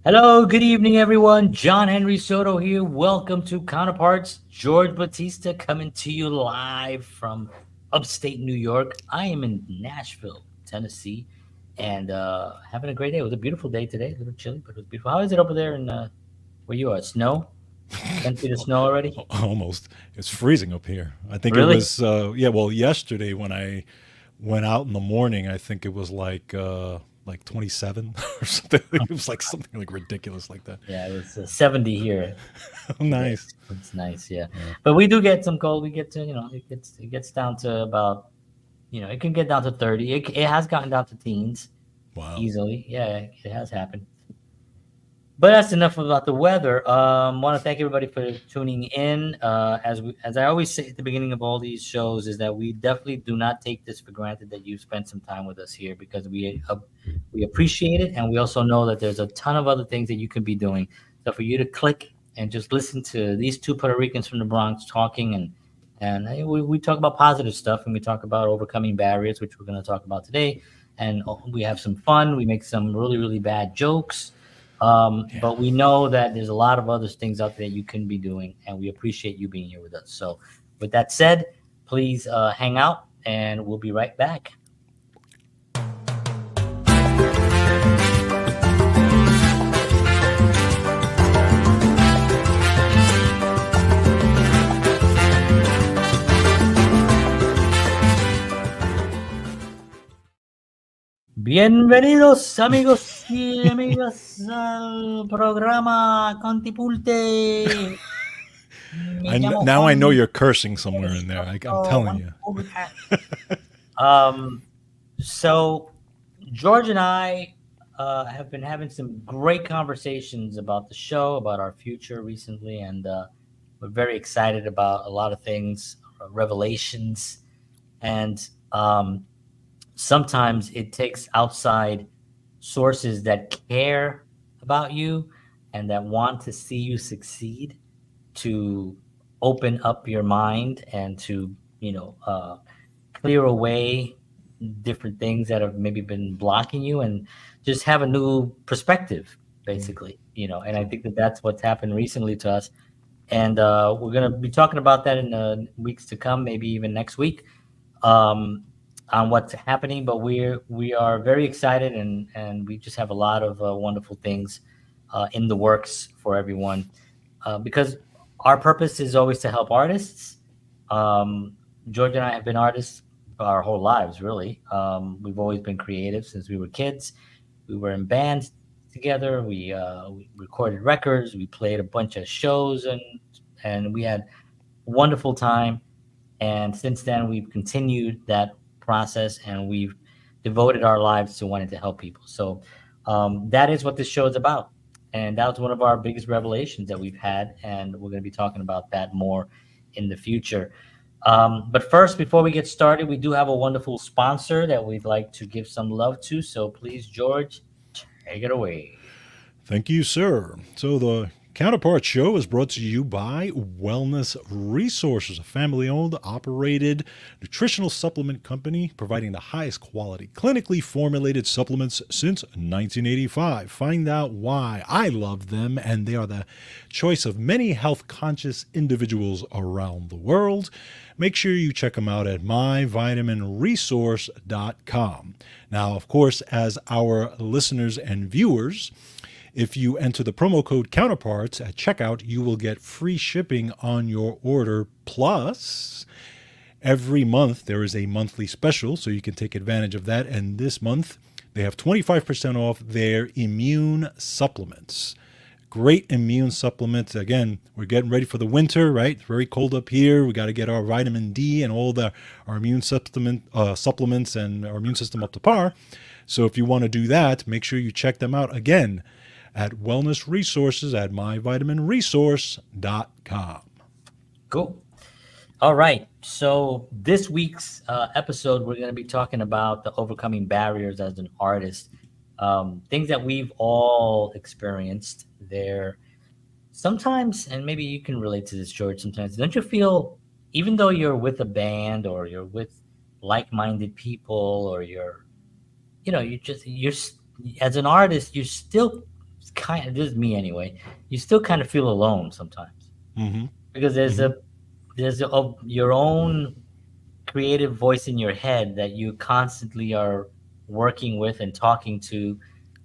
Hello, good evening, everyone. John Henry Soto here. Welcome to Counterparts. George Batista coming to you live from upstate New York. I am in Nashville, Tennessee, and having a great day. It was a beautiful day today. A little chilly, but it was beautiful. How is it over there in where you are? Snow? 10 feet of snow already? Almost. It's freezing up here. I think it Really? was yeah, well, yesterday when I went out in the morning, I think it was like 27 or something. It was like something like ridiculous like that. Yeah, it was 70 here today. Nice. It's nice, yeah. Yeah. But we do get some cold. We get to, it gets down to about, it can get down to 30. It has gotten down to teens Wow. easily. Yeah, it has happened. But that's enough about the weather. Want to thank everybody for tuning in. As I always say at the beginning of all these shows, is that we definitely do not take this for granted that you spent some time with us here because we appreciate it, and we also know that there's a ton of other things that you could be doing. So for you to click and just listen to these two Puerto Ricans from the Bronx talking, and we talk about positive stuff, and we talk about overcoming barriers, which we're going to talk about today, and we have some fun. We make some really really bad jokes, Yeah. but we know that there's a lot of other things out there you can be doing, and we appreciate you being here with us. So, with that said, please hang out, and we'll be right back. Bienvenidos, amigos y amigas, al programa Contipulte. Me llamo Now I know Juan. you're cursing somewhere in there. I'm telling Juan you. Pulga. Um, so George and I have been having some great conversations about the show, about our future recently, and we're very excited about a lot of things, revelations, and sometimes it takes outside sources that care about you and that want to see you succeed to open up your mind and to clear away different things that have maybe been blocking you and just have a new perspective, basically. And I think that that's what's happened recently to us, and we're going to be talking about that in weeks to come, maybe even next week, um, on what's happening. But we are very excited, and we just have a lot of wonderful things in the works for everyone, because our purpose is always to help artists. um, George and I have been artists our whole lives, really. We've always been creative since we were kids. We were in bands together. We recorded records. We played a bunch of shows, and we had a wonderful time. And since then, we've continued that process, and we've devoted our lives to wanting to help people. So that is what this show is about. And that was one of our biggest revelations that we've had. And we're going to be talking about that more in the future. But first, before we get started, we do have a wonderful sponsor that we'd like to give some love to. So please, George, take it away. Thank you, sir. So the Counterpart Show is brought to you by Wellness Resources, a family owned, operated nutritional supplement company providing the highest quality, clinically formulated supplements since 1985. Find out why I love them, and they are the choice of many health conscious individuals around the world. Make sure you check them out at myvitaminresource.com. Now, of course, as our listeners and viewers, if you enter the promo code Counterparts at checkout, you will get free shipping on your order. Plus, every month there is a monthly special, so you can take advantage of that. And this month, they have 25% off their immune supplements. Great immune supplements. Again, we're getting ready for the winter, right? It's very cold up here. We got to get our vitamin D and all our immune supplements and our immune system up to par. So if you want to do that, make sure you check them out again at Wellness Resources at myvitaminresource.com. Cool. All right. So this week's episode, we're going to be talking about the overcoming barriers as an artist. Things that we've all experienced. There, sometimes, and maybe you can relate to this, George. Sometimes, don't you feel, even though you're with a band or you're with like-minded people, or you're, you just you're as an artist, you still kind of, this is me anyway, you still kind of feel alone sometimes Mm-hmm. because Mm-hmm. there's your own creative voice in your head that you constantly are working with and talking to,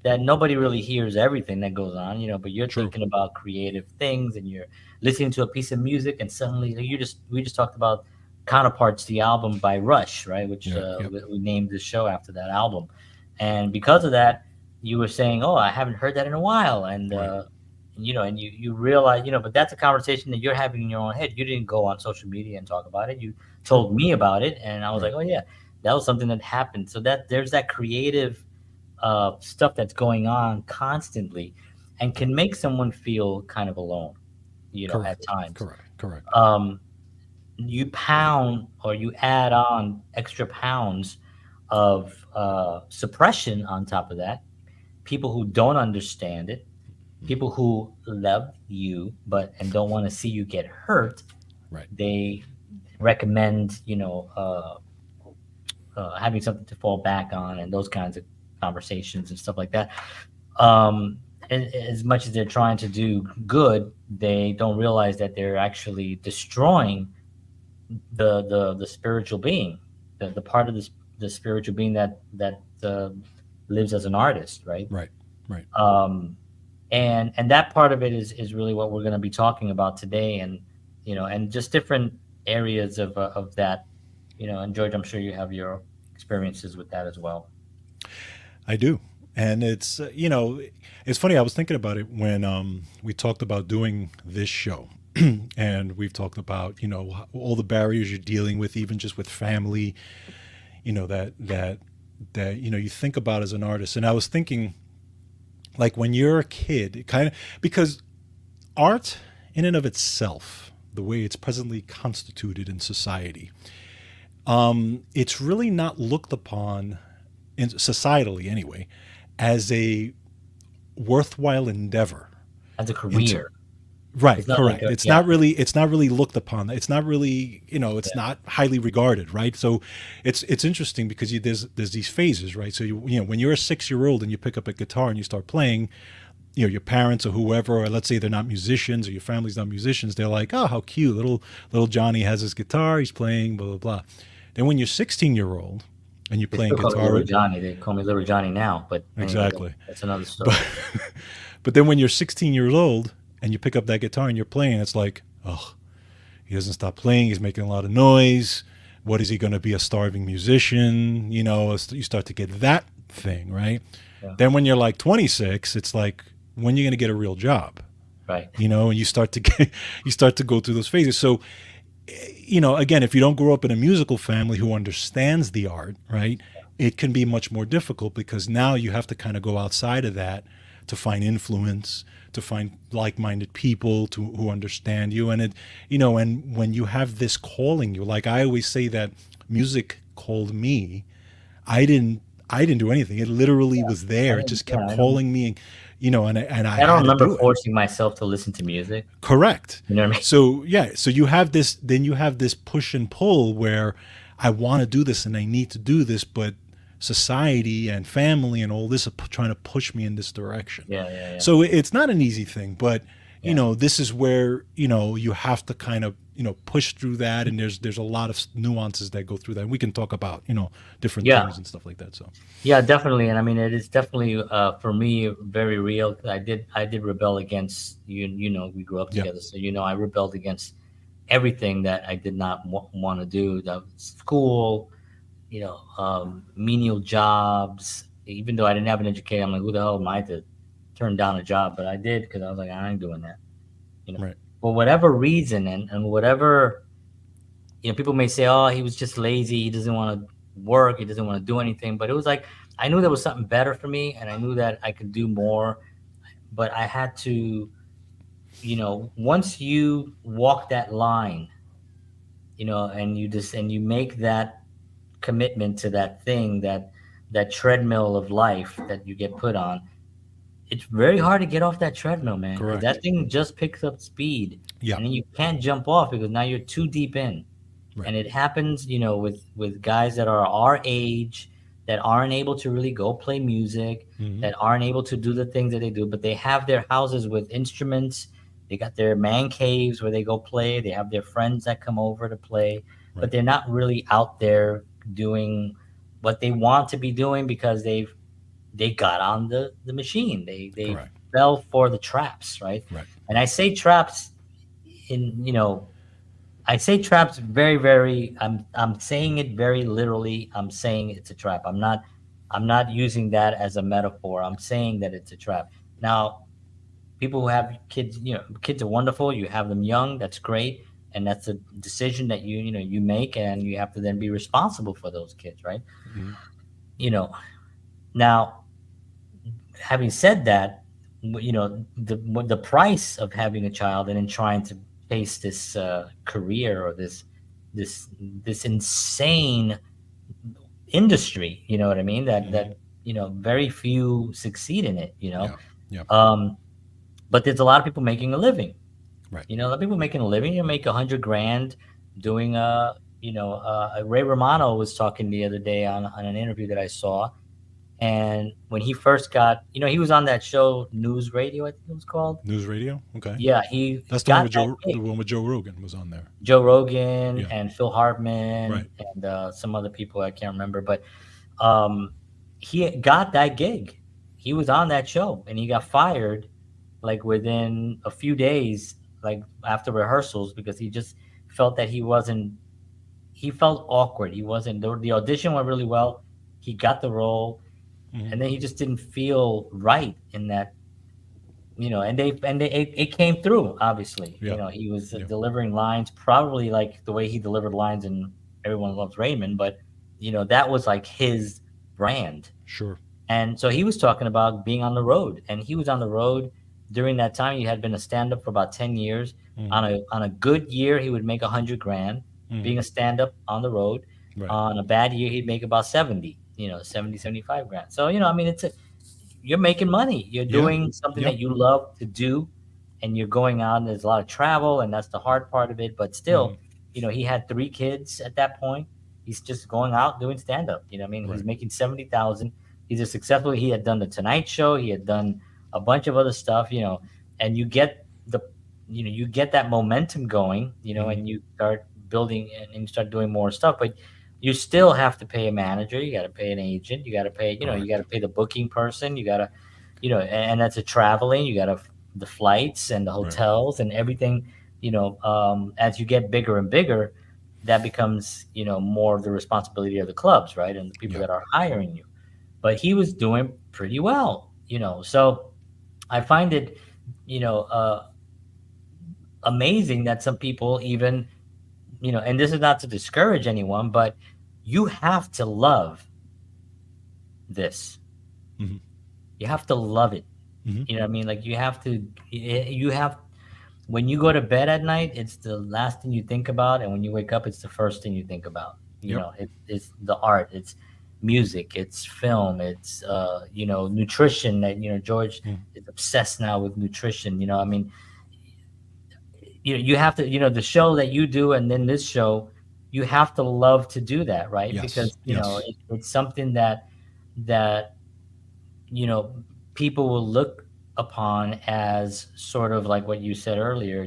that nobody really hears everything that goes on, but you're True. thinking about creative things and you're listening to a piece of music and suddenly we just talked about Counterparts, the album by Rush, right? Which Yeah. Yep. we named the show after that album. And because of that, you were saying, "Oh, I haven't heard that in a while." Right. And you realize, but that's a conversation that you're having in your own head. You didn't go on social media and talk about it. You True. told me about it, and I was like, Right. "Oh yeah, that was something that happened." So that there's that creative stuff that's going on constantly, and can make someone feel kind of alone, Correct. at times. Correct. Correct. Um, you pound or you add on extra pounds of suppression on top of that. People who don't understand it, Mm-hmm. people who love you but and don't want to see you get hurt, Right. they recommend having something to fall back on and those kinds of conversations and stuff like that. um as much as they're trying to do good, they don't realize that they're actually destroying the spiritual being, the part of the spiritual being that lives as an artist, right? Right. Right. um and that part of it is really what we're going to be talking about today, and just different areas of that, and George, I'm sure you have your experiences with that as well. I do. And it's funny. I was thinking about it when we talked about doing this show, and we've talked about all the barriers you're dealing with, even just with family. That you think about as an artist. And I was thinking, like when you're a kid, it kind of because art, in and of itself, the way it's presently constituted in society, it's really not looked upon, in societally anyway, as a worthwhile endeavor. As a Into career, right, it's not like correct. a, It's yeah, not really looked upon. It's not really it's yeah, not highly regarded, right? So it's interesting because there's these phases, right? So when you're a 6 year old and you pick up a guitar and you start playing, your parents or whoever, or let's say they're not musicians or your family's not musicians, they're like, oh, how cute, little Johnny has his guitar, he's playing, blah blah blah. Then when you're 16-year-old and you're they playing still call me guitar, Little Johnny. They call me Little Johnny now, but anyway, exactly. that's another story. But but then when you're 16 years old and you pick up that guitar and you're playing, it's like, oh, he doesn't stop playing. He's making a lot of noise. What is he going to be, a starving musician? You start to get that thing, right? Yeah, Then when you're like 26, it's like, when you're going to get a real job, right. and you start to you start to go through those phases. So, again, if you don't grow up in a musical family who understands the art, right, it can be much more difficult because now you have to kind of go outside of that to find influence, to find like-minded people who understand you, and and when you have this calling you, like I always say that music called me. I didn't I didn't do anything. It literally was I there. It didn't. just Yeah, kept calling me, and I I don't had to remember do it. forcing myself to listen to music. Correct. You know what I mean? So yeah, so you have this, then you have this push and pull where I want to do this and I need to do this, but society and family and all this are trying to push me in this direction. Yeah, yeah, yeah, So it's not an easy thing, but yeah. this is where you have to kind of push through that, and there's a lot of nuances that go through that. And we can talk about different Yeah, things and stuff like that. So yeah, definitely. And I mean, it is definitely for me very real. I did rebel against you. We grew up yeah, together, so I rebelled against everything that I did not want to do. The school, menial jobs. Even though I didn't have an education, I'm like, who the hell am I to turn down a job? But I did because I was like, I ain't doing that. You know, right, for whatever reason, and whatever, people may say, oh, he was just lazy. He doesn't want to work. He doesn't want to do anything. But it was like I knew there was something better for me, and I knew that I could do more. But I had to, once you walk that line, and you make that commitment to that thing, that treadmill of life that you get put on, it's very hard to get off that treadmill, man, because correct, that thing just picks up speed, yeah, and then you can't jump off because now you're too deep in. right, And it happens, with guys that are our age, that aren't able to really go play music, Mm-hmm. that aren't able to do the things that they do, but they have their houses with instruments. They got their man caves where they go play. They have their friends that come over to play, but Right. they're not really out there doing what they want to be doing because they got on the machine. They Correct. fell for the traps, right? Right. And I say traps in, I say traps very, I'm saying it very literally. I'm saying it's a trap. I'm not using that as a metaphor. I'm saying that it's a trap. Now, people who have kids, kids are wonderful. You have them young, that's great. And that's a decision that you make, and you have to then be responsible for those kids, right? Mm-hmm. You know, now, having said that, the price of having a child and then trying to chase this career or this this insane industry, you know what I mean? That Mm-hmm. very few succeed in it, Yeah. Yeah. Um, but there's a lot of people making a living. Right. A lot of people making a living. You make 100 grand doing Ray Romano was talking the other day on an interview that I saw. And when he first got, he was on that show, News Radio, I think it was called. News radio. Okay. Yeah, he That's the one got with that Joe. gig. The one with Joe Rogan was on there. Joe Rogan Yeah. and Phil Hartman Right. and some other people I can't remember, but um, he got that gig. He was on that show, and he got fired like within a few days, like after rehearsals, because he just felt that he wasn't. He felt awkward. He wasn't. The audition went really well. He got the role, Mm-hmm. and then he just didn't feel right in that, and it came through. Obviously, Yeah. he was Yeah. delivering lines probably like the way he delivered lines in Everyone Loves Raymond, but that was like his brand. Sure. And so he was talking about being on the road, and he was on the road during that time. He had been a stand-up for about 10 years. Mm-hmm. On a good year, he would make 100 grand Mm-hmm. being a stand-up on the road. Right. On a bad year, he'd make about 70, 75 grand. So I mean, you're making money. You're Yeah. doing something Yep. that you love to do, and you're going out. And there's a lot of travel, and that's the hard part of it. But Mm-hmm. still, he had 3 kids at that point. He's just going out doing stand up. What I mean, he's Right. making 70,000. He's a successful. He had done the Tonight Show. He had done a bunch of other stuff. And the you get that momentum going. Mm-hmm. And you start building and you start doing more stuff. But you still have to pay a manager. You got to pay an agent. You got to pay. You got Correct. to pay the booking person. You got to and that's a traveling. You got to the flights and the Right. hotels and everything. As you get bigger and bigger, that becomes more of the responsibility of the clubs, right, and the people Yeah. that are hiring you. But he was doing pretty well. So I find it you know uh, amazing that some people even and this is not to discourage anyone, but you have to love this. Mm-hmm. You have to love it. Mm-hmm. You know what I mean? Like you have when you go to bed at night, it's the last thing you think about, and when you wake up, it's the first thing you think about. Yep. It's the art, it's music, it's film, it's nutrition. That George Mm. is obsessed now with nutrition. I mean, you have to the show that you do, and then this show, you have to love to do that, right? Yes. Because Yes. it's something that you know, people will look upon as sort of like what you said earlier,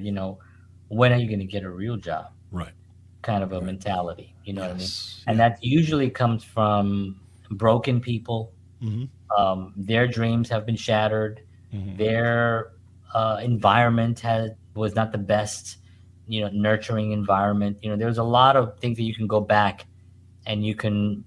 when are you going to get a real job Right. kind of a Right. mentality, you know what I mean? Yes. And Yeah. that usually comes from broken people. Mm-hmm. Their dreams have been shattered. Mm-hmm. Their environment was not the best, nurturing environment. There's a lot of things that you can go back and you can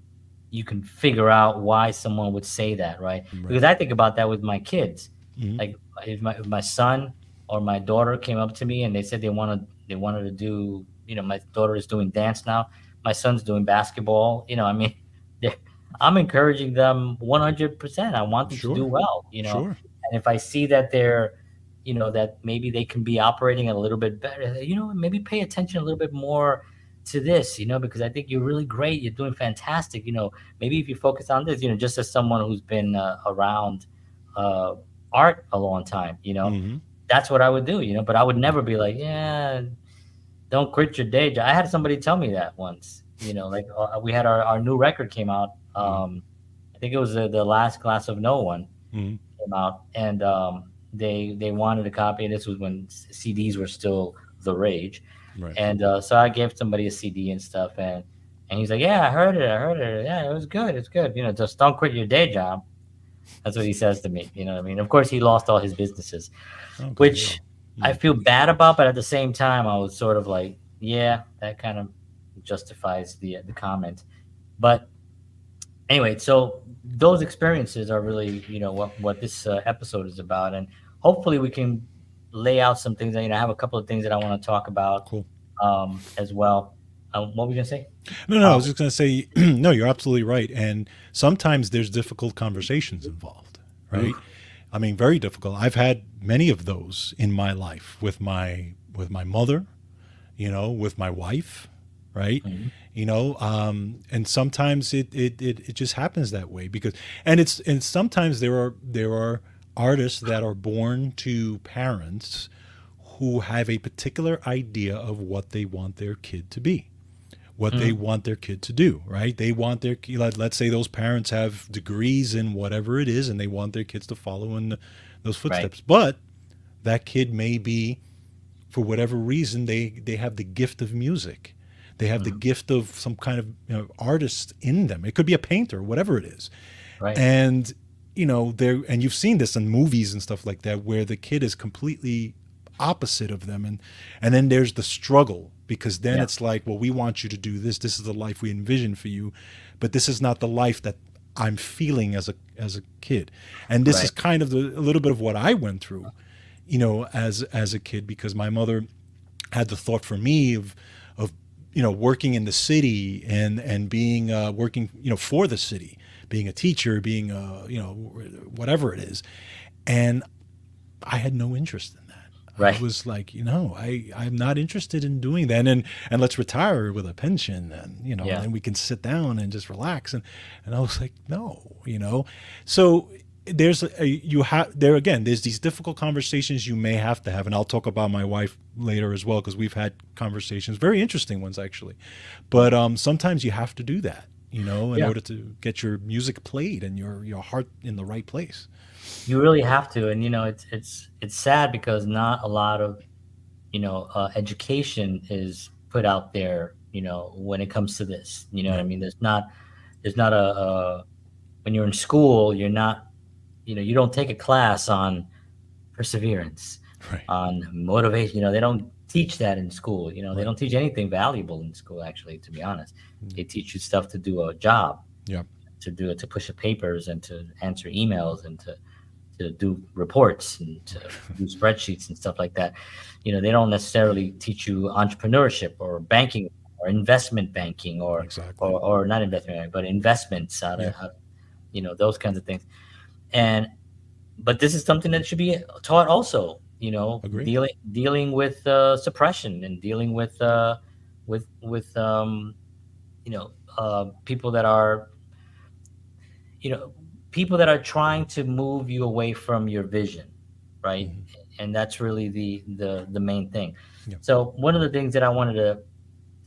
figure out why someone would say that, right? Right. Because I think about that with my kids. Mm-hmm. Like if my son or my daughter came up to me and they said they wanted to do, my daughter is doing dance now, my son's doing basketball. I mean, they're- I'm encouraging them 100%. I want them to do Sure. well, Sure. and if I see that they're, that maybe they can be operating a little bit better, maybe pay attention a little bit more to this, because I think you're really great. You're doing fantastic. Maybe if you focus on this, just as someone who's been around uh, art a long time, Mm-hmm. that's what I would do, but I would never be like, yeah, don't quit your day job. I had somebody tell me that once, like we had our new record came out. Mm-hmm. I think it was the last glass of no one Hmm. came out, and they wanted a copy. This was when CDs were still the rage, Right. and so I gave somebody a CD and stuff, and he's like, "Yeah, I heard it. I heard it. Yeah, it was good. It's good. You know, just don't quit your day job." That's what he says to me. You know what I mean? Of course, he lost all his businesses, Okay. which Well. I Yeah. feel bad about, but at the same time, I was sort of like, yeah, that kind of justifies the comment. But anyway, so those experiences are really, what this episode is about, and hopefully we can lay out some things. I have a couple of things that I want to talk about Cool. as well. What were we gonna say? No, no, I Uh, was just going to say, no, you're absolutely right. And sometimes there's difficult conversations involved, right? oof, I mean, very difficult. I've had many of those in my life with my mother, with my wife, right? mhm, And sometimes it just happens that way because, and sometimes there are artists that are born to parents who have a particular idea of what they want their kid to be, what they mhm, want their kid to do, right? They want let's say those parents have degrees in whatever it is, and they want their kids to follow in those right, footsteps. But that kid may be, for whatever reason, they have the gift of music. They have the mhm, gift of some kind of artist in them. It could be a painter, whatever it is. right, And there, and you've seen this in movies and stuff like that, where the kid is completely opposite of them, and then there's the struggle, because then yeah, it's like, well, we want you to do this. This is the life we envision for you, but this is not the life that I'm feeling as a kid. And this is right, kind of a little bit of what I went through, as a kid, because my mother had the thought for me of working in the city, and being working for the city, being a teacher, being whatever it is. And I had no interest in that. I right, was like, I'm not interested in doing that. And let's retire with a pension, and yeah, then we can sit down and just relax. And I was like, no. So you have there again. There's these difficult conversations you may have to have, and I'll talk about my wife later as well, because we've had conversations, very interesting ones actually. But sometimes you have to do that, in yeah. order to get your music played and your heart in the right place. You really have to, and it's sad because not a lot of education is put out there. When it comes to this, you know what I Right. mean. There's not a when you're in school, you're not, you don't take a class on perseverance, Right. on motivation. They don't teach that in school. They Right. don't teach anything valuable in school. Actually, to be honest, they teach you stuff to do a job, Yeah. to push papers and to answer emails and to do reports and to do spreadsheets and stuff like that. They don't necessarily teach you entrepreneurship or banking or investment banking Exactly. or not investment banking, but investments, Yeah. those kinds of things. And but this is something that should be taught also. Agree. Dealing with suppression and dealing with people that are you know people that are trying to move you away from your vision, right? Hmm. And that's really the main thing. Yeah. So one of the things that I wanted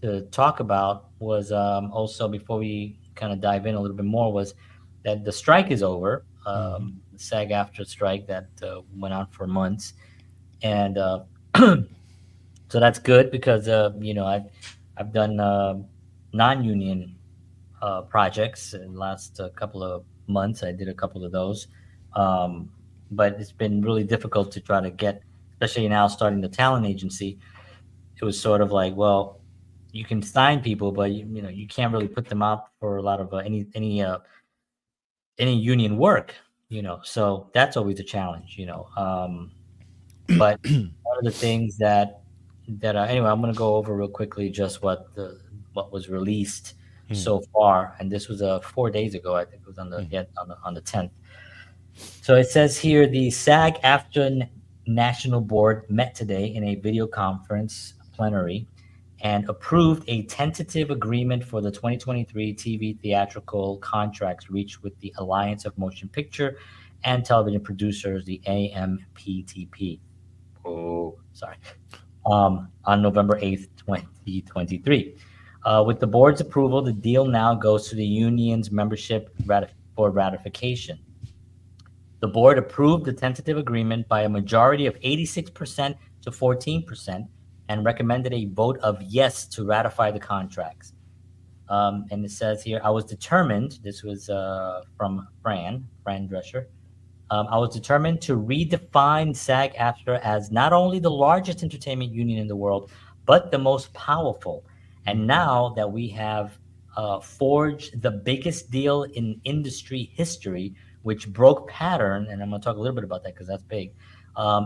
to talk about was, also before we kind of dive in a little bit more, was that the strike is over, Hmm. the SAG after strike that went on for months. And so that's good because I've done non-union projects in the last couple of months. I did a couple of those, um, but it's been really difficult to try to get, especially now starting the talent agency. It was sort of like, well, you can sign people, but you can't really put them out for a lot of any union work. So that's always a challenge. But one of the things that anyway, I'm going to go over real quickly just what was released Hmm. so far, and this was 4 days ago. I think it was on the Hmm. yeah, on the 10th. So it says here the SAG-AFTRA National Board met today in a video conference plenary and approved a tentative agreement for the 2023 TV theatrical contracts reached with the Alliance of Motion Picture and Television Producers, the AMPTP. Oh, sorry. On November 8th, 2023. With the board's approval, the deal now goes to the union's membership ratification for ratification. The board approved the tentative agreement by a majority of 86% to 14% and recommended a vote of yes to ratify the contracts. And it says here, I was determined, this was from Fran Drescher, I was determined to redefine SAG AFTRA as not only the largest entertainment union in the world, but the most powerful. And now that we have forged the biggest deal in industry history, which broke pattern, and I'm going to talk a little bit about that because that's big,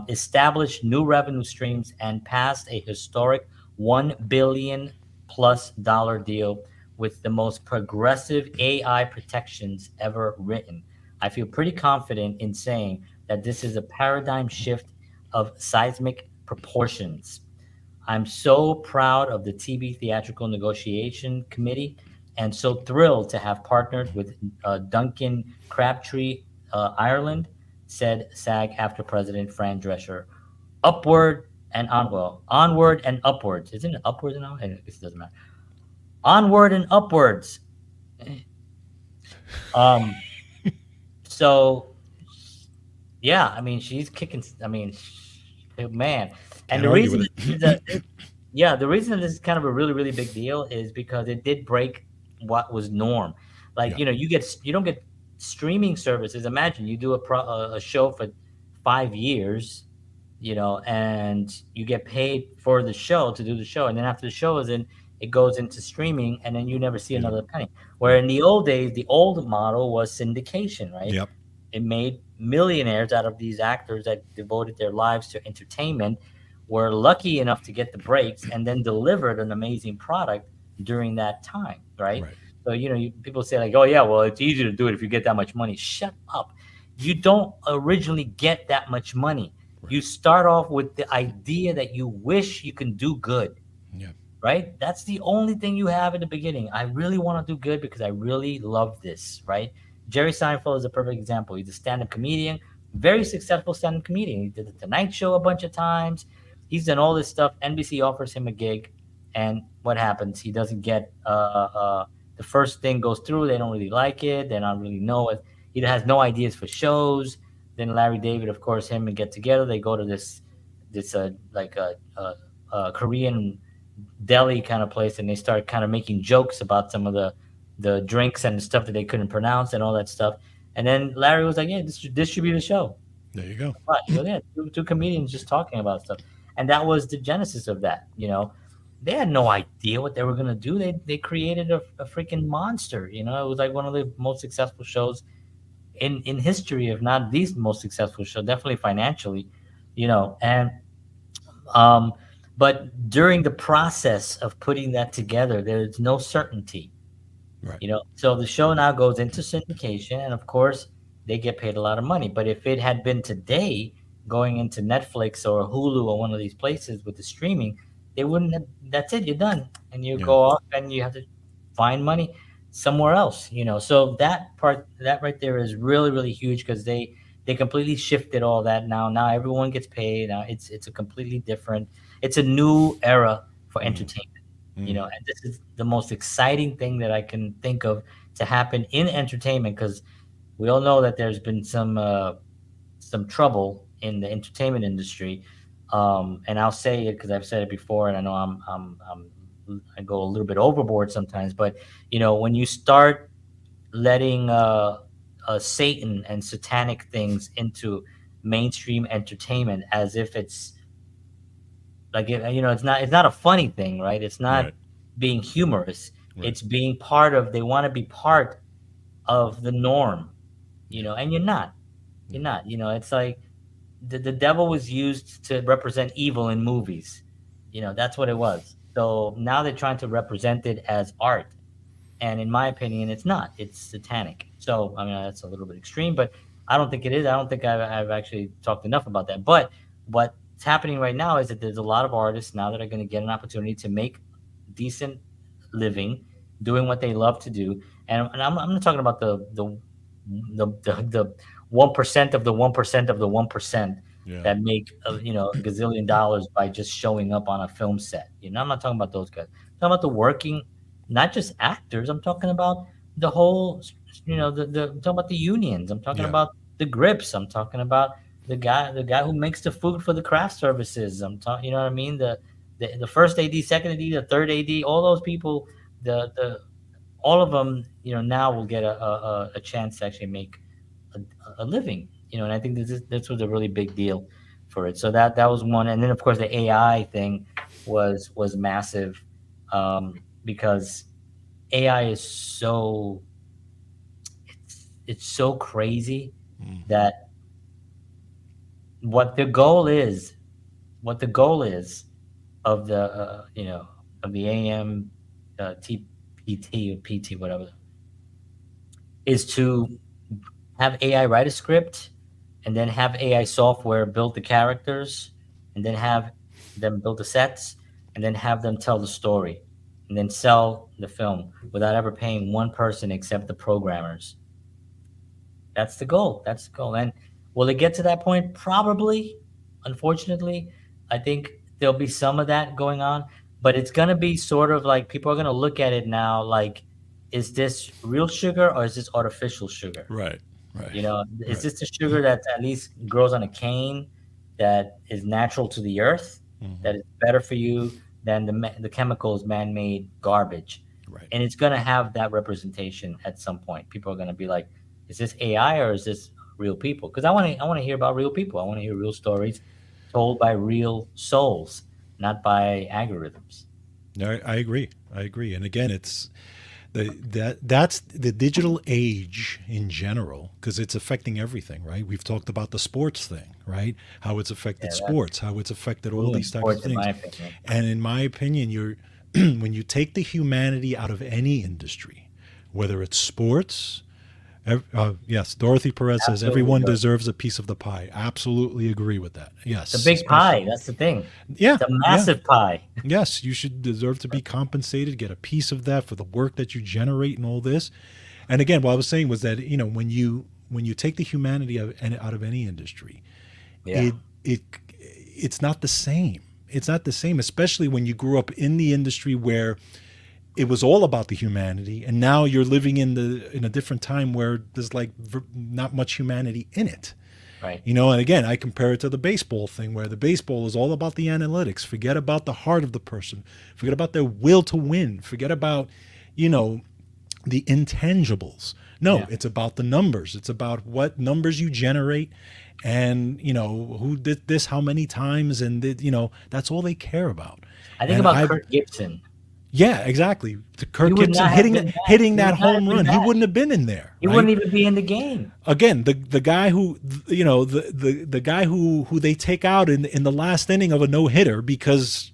established new revenue streams, and passed a historic $1 billion plus deal with the most progressive AI protections ever written. I feel pretty confident in saying that this is a paradigm shift of seismic proportions. I'm so proud of the TV Theatrical Negotiation Committee and so thrilled to have partnered with Duncan Crabtree, Ireland, said SAG after President Fran Drescher. Upward and onward and upwards. Isn't it upwards and onward? I guess it doesn't matter. Onward and upwards. Um, so yeah, I mean, she's kicking. I mean, man, and Can't the argue with reason it. that yeah, the reason this is kind of a really really big deal is because it did break what was norm. Like Yeah. you don't get streaming services. Imagine you do a show for 5 years, and you get paid for the show to do the show, and then after the show is in, it goes into streaming, and then you never see Yeah. another penny. Where Yeah. in the old days, the old model was syndication, right? Yep. It made millionaires out of these actors that devoted their lives to entertainment, were lucky enough to get the breaks, and then delivered an amazing product during that time, right? Right. So, people say, like, oh, yeah, well, it's easy to do it if you get that much money. Shut up. You don't originally get that much money. Right. You start off with the idea that you wish you can do good, Yeah. right? That's the only thing you have in the beginning. I really want to do good because I really love this, right? Jerry Seinfeld is a perfect example. He's a stand-up comedian, very successful stand-up comedian. He did the Tonight Show a bunch of times. He's done all this stuff. NBC offers him a gig, and what happens? He doesn't get the first thing goes through. They don't really like it. They don't really know it. He has no ideas for shows. Then Larry David, of course, him and get together. They go to this like a Korean deli kind of place, and they start kind of making jokes about some of the drinks and the stuff that they couldn't pronounce and all that stuff. And then Larry was like, "Yeah, distribute a show." There you go. What? He goes, "Yeah, two comedians just talking about stuff," and that was the genesis of that. They had no idea what they were gonna do. They created a freaking monster. It was like one of the most successful shows in history, if not the most successful show, definitely financially. And um, but during the process of putting that together, there's no certainty. Right. So the show now goes into syndication, and of course they get paid a lot of money. But if it had been today going into Netflix or Hulu or one of these places with the streaming, they wouldn't have. That's it, you're done, and you Yeah. go off and you have to find money somewhere else. So that right there is really really huge because they completely shifted all that now. Now everyone gets paid. Now it's a completely different. It's a new era for Mm. entertainment. Mm. And this is the most exciting thing that I can think of to happen in entertainment, because we all know that there's been some trouble in the entertainment industry, and I'll say it because I've said it before, and I know I go a little bit overboard sometimes, but when you start letting Satan and satanic things into mainstream entertainment as if it's like it's not a funny thing, right? It's not Right. being humorous. Right. It's being part of. They want to be part of the norm, Yeah. and you're not. You're Mm. not. It's like the devil was used to represent evil in movies. That's what it was. So now they're trying to represent it as art, and in my opinion, it's not. It's satanic. So I mean, that's a little bit extreme, but I don't think it is. I don't think I've actually talked enough about that. But what's happening right now is that there's a lot of artists now that are going to get an opportunity to make decent living doing what they love to do. And I'm not talking about the 1% of the 1% of the 1% Yeah. that make a gazillion dollars by just showing up on a film set. I'm not talking about those guys. I'm talking about the working, not just actors. I'm talking about the whole I'm talking about the unions. I'm talking Yeah. about the grips. I'm talking about the guy who makes the food for the craft services. I'm talking, you know what I mean? The first AD, second AD, the third AD, all those people, the all of them, now will get a chance to actually make a, a living, and I think this was a really big deal for it. So that was one, and then of course the AI thing was massive, because AI is it's so crazy Hmm. that what the goal is, what the goal is of the AM, TPT or PT, whatever, is to have AI write a script, and then have AI software build the characters, and then have them build the sets, and then have them tell the story, and then sell the film without ever paying one person except the programmers. That's the goal. That's the goal. And will it get to that point? Probably. Unfortunately, I think there'll be some of that going on, but it's going to be sort of like people are going to look at it now like, is this real sugar or is this artificial sugar? Right. Right. Is Right. this the sugar that at least grows on a cane, that is natural to the earth, Hmm. that is better for you than the chemicals man-made garbage? Right. And it's going to have that representation at some point. People are going to be like, is this AI or is this real people? Because I want to hear about real people. I want to hear real stories told by real souls, not by algorithms. No, I agree. I agree. And again, it's that's the digital age in general because it's affecting everything, right? We've talked about the sports thing, right? How it's affected Yeah, that's sports, how it's affected all ruined these types of sports, in things. my opinion. And in my opinion, you're when you take the humanity out of any industry, whether it's sports, yes, Dorothy Perez says Absolutely, everyone Dorothy. deserves a piece of the pie. Absolutely agree with that. It's a Yes, big especially. pie. That's the thing. Yeah, It's a yeah. massive pie. Yes, you should deserve to be compensated, get a piece of that for the work that you generate and all this. And again, what I was saying was that when you take the humanity out of any industry, Yeah. it it it's not the same. It's not the same, especially when you grew up in the industry where it was all about the humanity, and now you're living in a different time where there's like not much humanity in it. Right. And again, I compare it to the baseball thing where the baseball is all about the analytics. Forget about the heart of the person. Forget about their will to win. Forget about, you know, the intangibles. No, Yeah. it's about the numbers. It's about what numbers you generate and, who did this how many times that's all they care about. I think And about I've Kirk Gibson. yeah, exactly. To He Kirk would Gibson not have been that. hitting He that would not home have been run, he that. wouldn't have been in there, He right? wouldn't even be in the game. Again, the guy who the guy who they take out in the last inning of a no hitter because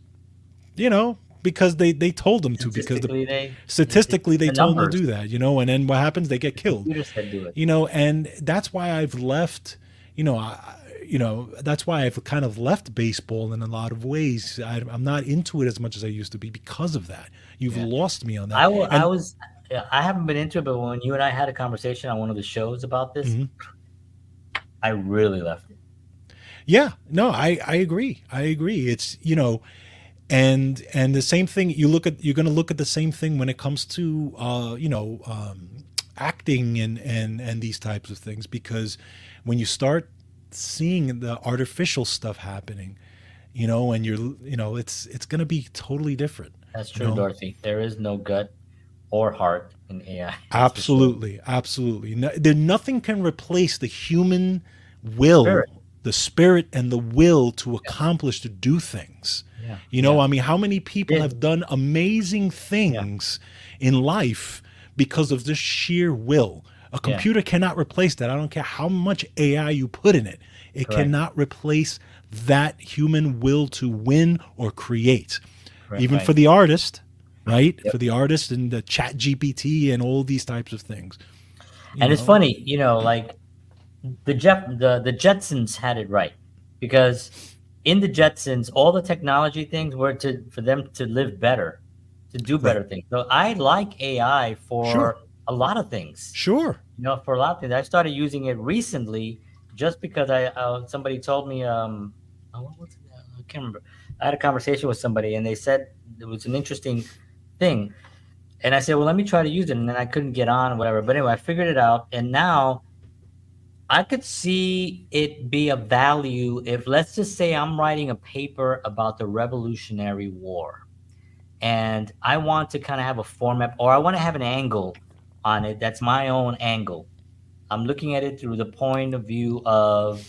they told him to because Statistically, statistically they the told him to numbers. do that, and then what happens, they get The killed. computer said do it. And that's why I've left, you know I, that's why I've kind of left baseball in a lot of ways. I'm not into it as much as I used to be because of that. You've Yeah. lost me on that. I will. I And was. Yeah, I haven't been into it, but when you and I had a conversation on one of the shows about this, mhm. I really left it. Yeah, no, I agree. I agree. It's and the same thing, you're going to look at the same thing when it comes to acting and these types of things, because when you start seeing the artificial stuff happening, and it's going to be totally different, That's you true, know Dorothy. There is no gut or heart in AI. That's for sure. Absolutely, absolutely. Nothing can replace the human Spirit. will, the spirit and the will to Yeah. accomplish, to do things. Yeah. Yeah. I mean, how many people It, have done amazing yeah. things in life because of this sheer will? A Yeah. computer cannot replace that. I don't care how much AI you put in it. It Correct. cannot replace that human will to win or create. Correct. Even for Right. the artist, right? Yep. For the artist and the chat GPT and all these types of things. You And it's know? funny, like the Jetsons had it right, because in the Jetsons, all the technology things were to for them to live better, to do Right. better things. So I like AI Sure. for a lot of things. Sure. For a lot of things. I started using it recently just because somebody told me, what was it? I can't remember. I had a conversation with somebody and they said it was an interesting thing. And I said, well, let me try to use it, and then I couldn't get on, whatever. But anyway, I figured it out, and now I could see it be of value if, let's just say, I'm writing a paper about the Revolutionary War, and I want to kind of have a format, or I want to have an angle on it that's my own angle. I'm looking at it through the point of view of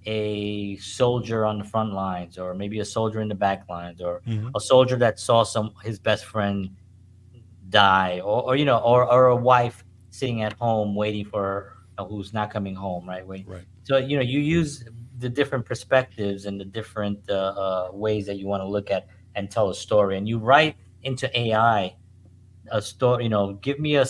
a soldier on the front lines, or maybe a soldier in the back lines, or Hmm. a soldier that saw some his best friend die, or or a wife sitting at home waiting for who's not coming home, right? Wait. Right. So you use the different perspectives and the different ways that you want to look at and tell a story, and you write into AI a story. Give me a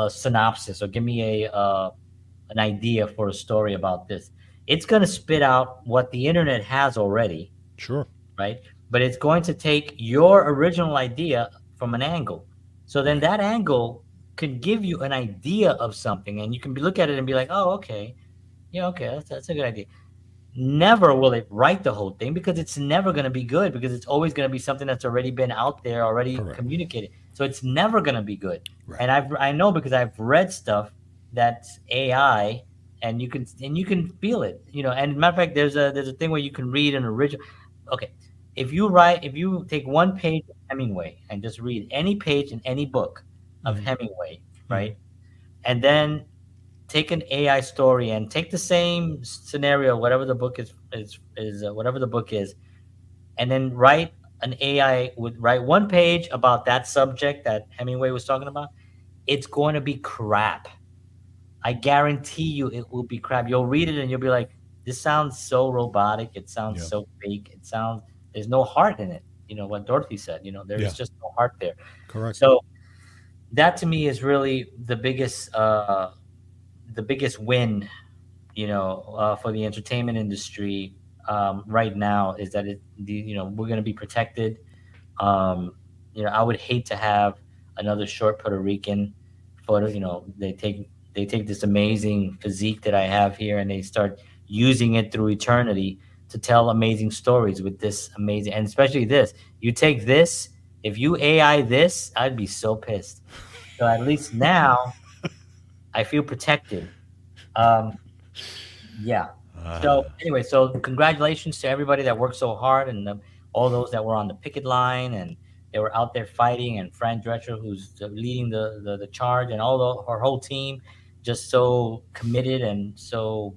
synopsis, or give me an idea for a story about this. It's going to spit out what the internet has already, Sure. right? But it's going to take your original idea from an angle. So then Right. that angle can give you an idea of something, and you can look at it and be like, oh, okay, yeah, okay, that's a good idea. Never will it write the whole thing, because it's never going to be good, because it's always going to be something that's already been out there, already Correct. communicated. So it's never going to be good. Right. And I know, because I've read stuff that's AI, and you can feel it. And matter of fact, there's a thing where you can read an original. Okay, if you take one page of Hemingway and just read any page in any book of Hmm. Hemingway, Hmm. right, and then take an AI story and take the same scenario, whatever the book is whatever the book is, and then write an AI would write one page about that subject that Hemingway was talking about. It's going to be crap. I guarantee you, it will be crap. You'll read it and you'll be like, "This sounds so robotic. It sounds Yeah. so fake. It sounds There's no heart in it." What Dorothy said. There is Yeah. just no heart there. Correct. So that to me is really the biggest win, for the entertainment industry right now, is that we're going to be protected. Um, I would hate to have another short Puerto Rican photo. They take this amazing physique that I have here, and they start using it through eternity to tell amazing stories with this amazing, and especially this. You take this, if you AI this, I'd be so pissed. So at least now I feel protected. Um, Yeah. So anyway, so congratulations to everybody that worked so hard, and all those that were on the picket line, and they were out there fighting, and Fran Drescher, who's leading the charge, and her whole team, just so committed and so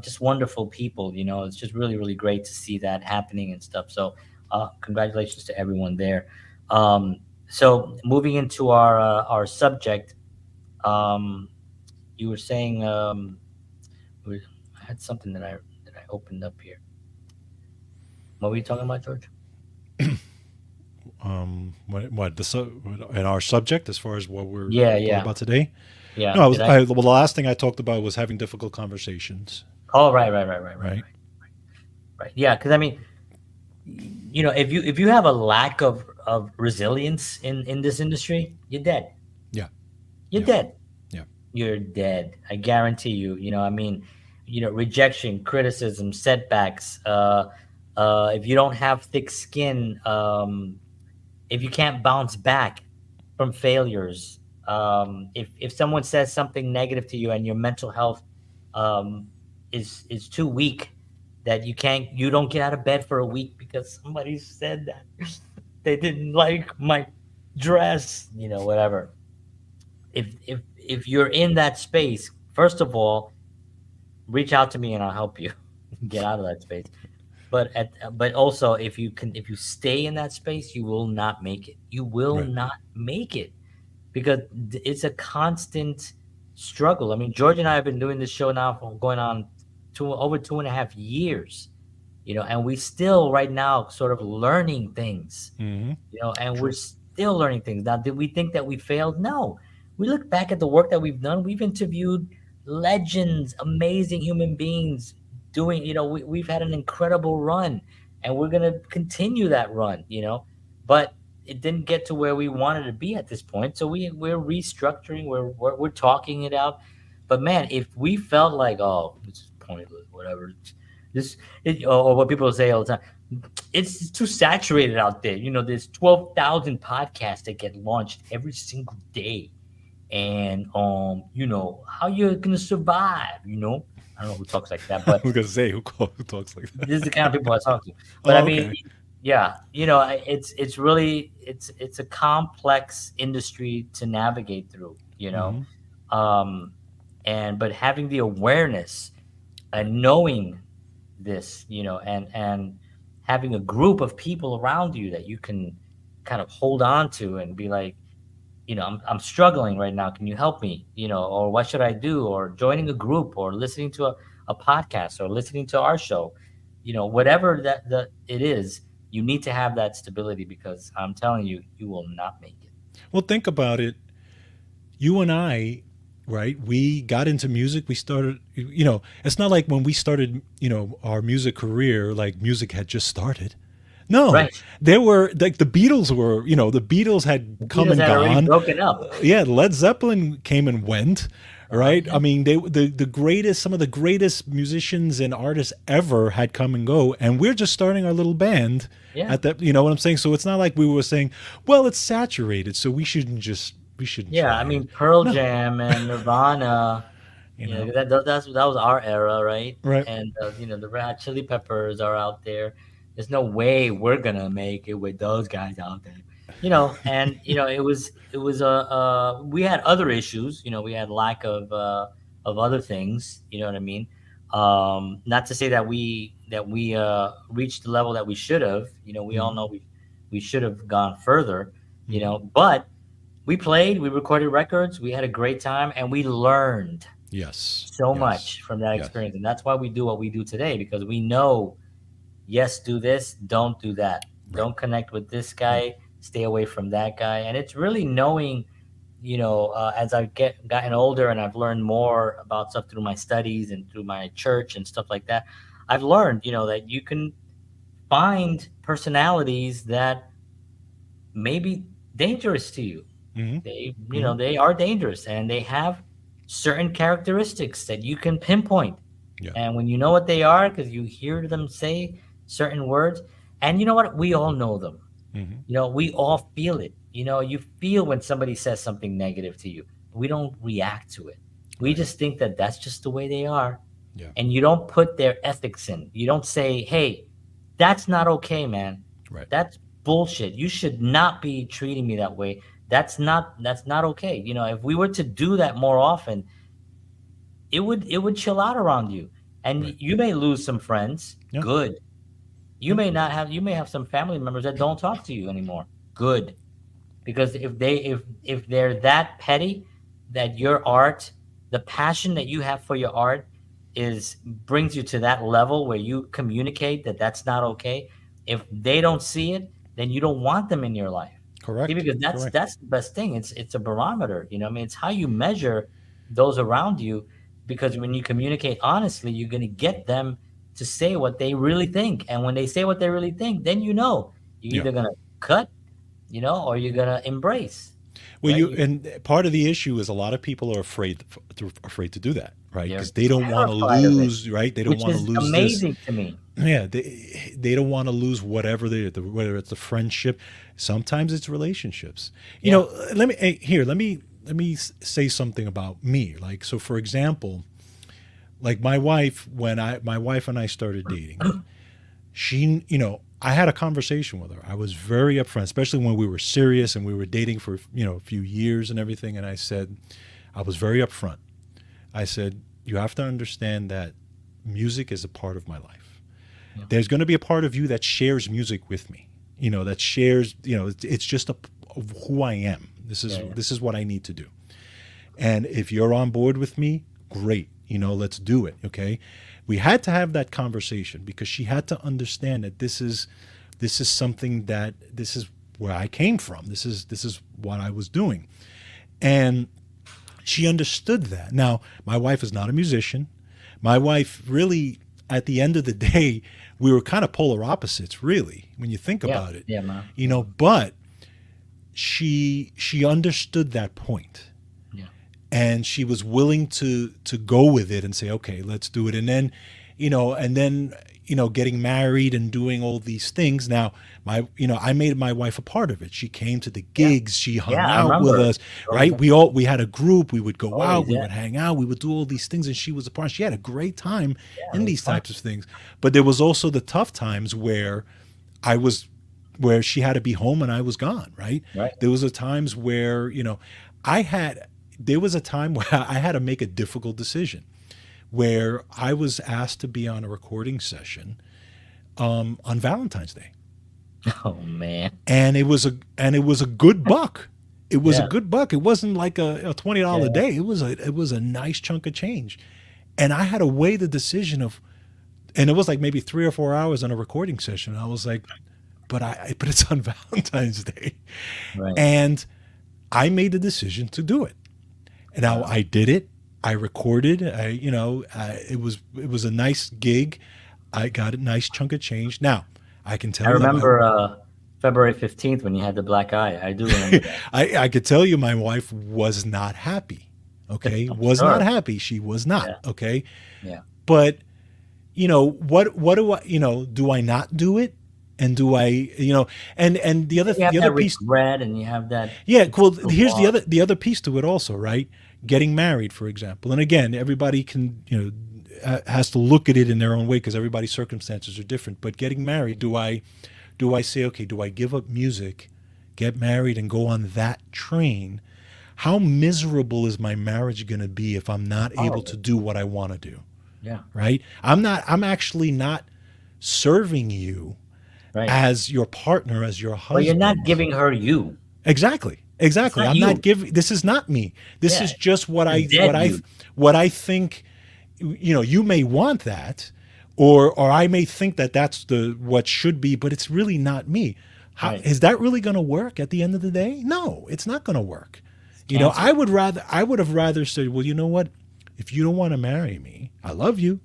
just wonderful people. It's just really, really great to see that happening and stuff. So congratulations to everyone there. Um, so moving into our subject, um, you were saying. I had something that I opened up here. What were you talking about, George? What in our subject as far as what we're Yeah, talking yeah, about today? yeah. No, I was. Did I? Well, the last thing I talked about was having difficult conversations. Oh, right, right, right, right, right, Right. right, right. Yeah, because I mean, if you have a lack of resilience in this industry, you're dead. Yeah. You're Yeah. dead. Yeah. You're dead. I guarantee you. I mean, rejection, criticism, setbacks. If you don't have thick skin, if you can't bounce back from failures, if someone says something negative to you and your mental health um, is too weak, that you don't get out of bed for a week because somebody said that they didn't like my dress, whatever. If you're in that space, first of all, reach out to me and I'll help you get out of that space. But also, if you stay in that space, you will not make it. You will Right. not make it, because it's a constant struggle. I mean, George and I have been doing this show now for going on over 2.5 years, and we still right now sort of learning things, Hmm. and we're True. still learning things. Now, did we think that we failed? No. We look back at the work that we've done. We've interviewed legends, amazing human beings doing, we've had an incredible run, and we're going to continue that run, but it didn't get to where we wanted to be at this point. So we're restructuring, we're talking it out. But man, if we felt like, oh, this is pointless, whatever, This or what people say all the time. It's too saturated out there. There's 12,000 podcasts that get launched every single day, and how you're gonna survive. I don't know who talks like that, I but was gonna say who talks like this is that. the kind of people I talk to. But I Oh, mean, okay. yeah, it's really it's a complex industry to navigate through. Hmm. Um, and but having the awareness Right. and knowing this, and having a group of people around you that you can kind of hold on to and be like, I'm struggling right now. Can you help me? Or what should I do? Or joining a group or listening to a podcast or listening to our show, whatever that it is, you need to have that stability because I'm telling you, you will not make it. Well, think about it. You and I, right? We got into music. We started, it's not like when we started, our music career, like music had just started. No, Right. there were like the Beatles were, the Beatles had The come Beatles and had already gone. broken up. Yeah, Led Zeppelin came and went, right? Yeah. I mean, the greatest, some of the greatest musicians and artists ever had come and go, and we're just starting our little band Yeah. at that. You know what I'm saying? So it's not like we were saying, well, it's saturated, so we shouldn't Yeah, I try it. mean Pearl No, Jam and Nirvana, you know, that was our era, right? right? And the Red Hot Chili Peppers are out there. There's no way we're gonna make it with those guys out there, And it was we had other issues, we had lack of other things, you know what I mean? Not to say that we reached the level that we should have, we all Hmm. know we should have gone further, Hmm. but we played, we recorded records, we had a great time, and we learned Yes, so yes, much from that yes. experience. And that's why we do what we do today because we know, yes, do this, don't do that. Right. Don't connect with this Right. guy, stay away from that guy. And it's really knowing, as I've gotten older and I've learned more about stuff through my studies and through my church and stuff like that, I've learned, that you can find personalities that may be dangerous to you. Hmm. They Hmm. they are dangerous and they have certain characteristics that you can pinpoint. Yeah. And when you know what they are, because you hear them say certain words, and you know what, we all know them. Hmm. We all feel it. You feel when somebody says something negative to you. We don't react to it. We Right. just think that that's just the way they are, Yeah. and you don't put their ethics in. You don't say, "Hey, that's not okay, man. Right. That's bullshit. You should not be treating me that way. That's not okay." If we were to do that more often, it would chill out around you. And Right. you may lose some friends. Yeah. Good. You Yeah. may have some family members that don't talk to you anymore. Good. Because if they're that petty, that your art, the passion that you have for your art is brings you to that level where you communicate that that's not okay. If they don't see it, then you don't want them in your life. See, Correct. because that's Correct. that's the best thing. It's a barometer. I mean, it's how you measure those around you. Because when you communicate honestly, you're gonna get them to say what they really think. And when they say what they really think, then you're Yeah. either gonna cut, or you're gonna embrace, Well, right? you and part of the issue is a lot of people are afraid to do that, right? You're Because they don't want to terrified of it, lose, right? They don't which want to is lose this. amazing to me. Yeah, they don't want to lose whatever whether it's a friendship. Sometimes it's relationships. Yeah. Let me here. Let me say something about me. Like so, for example, like my wife and I started dating. She, I had a conversation with her. I was very upfront, especially when we were serious and we were dating for, a few years and everything. And I was very upfront. I said, you have to understand that music is a part of my life. Yeah. There's going to be a part of you that shares music with me, that shares, it's just of who I am. This is, Yeah. Yeah. this is what I need to do. And if you're on board with me, great. Let's do it. Okay. We had to have that conversation because she had to understand that this is something that this is where I came from. This is what I was doing. And she understood that. Now, my wife is not a musician. My wife really, at the end of the day, we were kind of polar opposites, really, when you think Yeah. about it. Yeah, man. But she understood that point Yeah. and she was willing to go with it and say, okay, let's do it. And then, and then getting married and doing all these things. Now, I made my wife a part of it. She came to the Yeah. gigs, she Yeah, hung I out with remember. us, Always, right? We had a group, we would go out, always, we yeah. would hang out, we would do all these things, and she was a part. She had a great time Yeah, it in was these fun. types of things. But there was also the tough times I was where she had to be home and I was gone, right? Right. There was a times where, I had there was a time where I had to make a difficult decision where I was asked to be on a recording session on Valentine's Day. Oh man. And it was a good buck. It was a Yeah. good buck. It wasn't like a $20 Yeah. day. It was a nice chunk of change. And I had to weigh the decision of, and it was like maybe 3 or 4 hours on a recording session. I was like, but it's on Valentine's Day. Right. And I made the decision to do it. And now Wow. I did it. I recorded. It was a nice gig. I got a nice chunk of change. Now I can I tell you that my remember February 15th when you had the black eye. I do remember that. I could tell you my wife was not happy. Okay, I'm was not sure. happy. She was not. Yeah. Okay, Yeah. but what do I do I not do it? And do I and the other You have the other that piece. regret and you have that Yeah, well, the here's the loss. other piece to it also, right? Getting married, for example. And again, everybody can, has to look at it in their own way because everybody's circumstances are different. But getting married, do I say, okay, do I give up music, get married and go on that train? How miserable is my marriage going to be if I'm not able to Horrible. do what I want to do? Yeah. Right? I'm actually not serving you Right. as your partner, as your But you're not husband. giving her you. Exactly. It's Exactly. not I'm not you. giving, this is not me. This Yeah. is just what It's I a dead you. think, you may want that, or I may think that that's the what should be, but it's really not me. How Right. is that really going to work at the end of the day? No, it's not going to work. It's cancer. I would have rather said, well, you know what? If you don't want to marry me, I love you,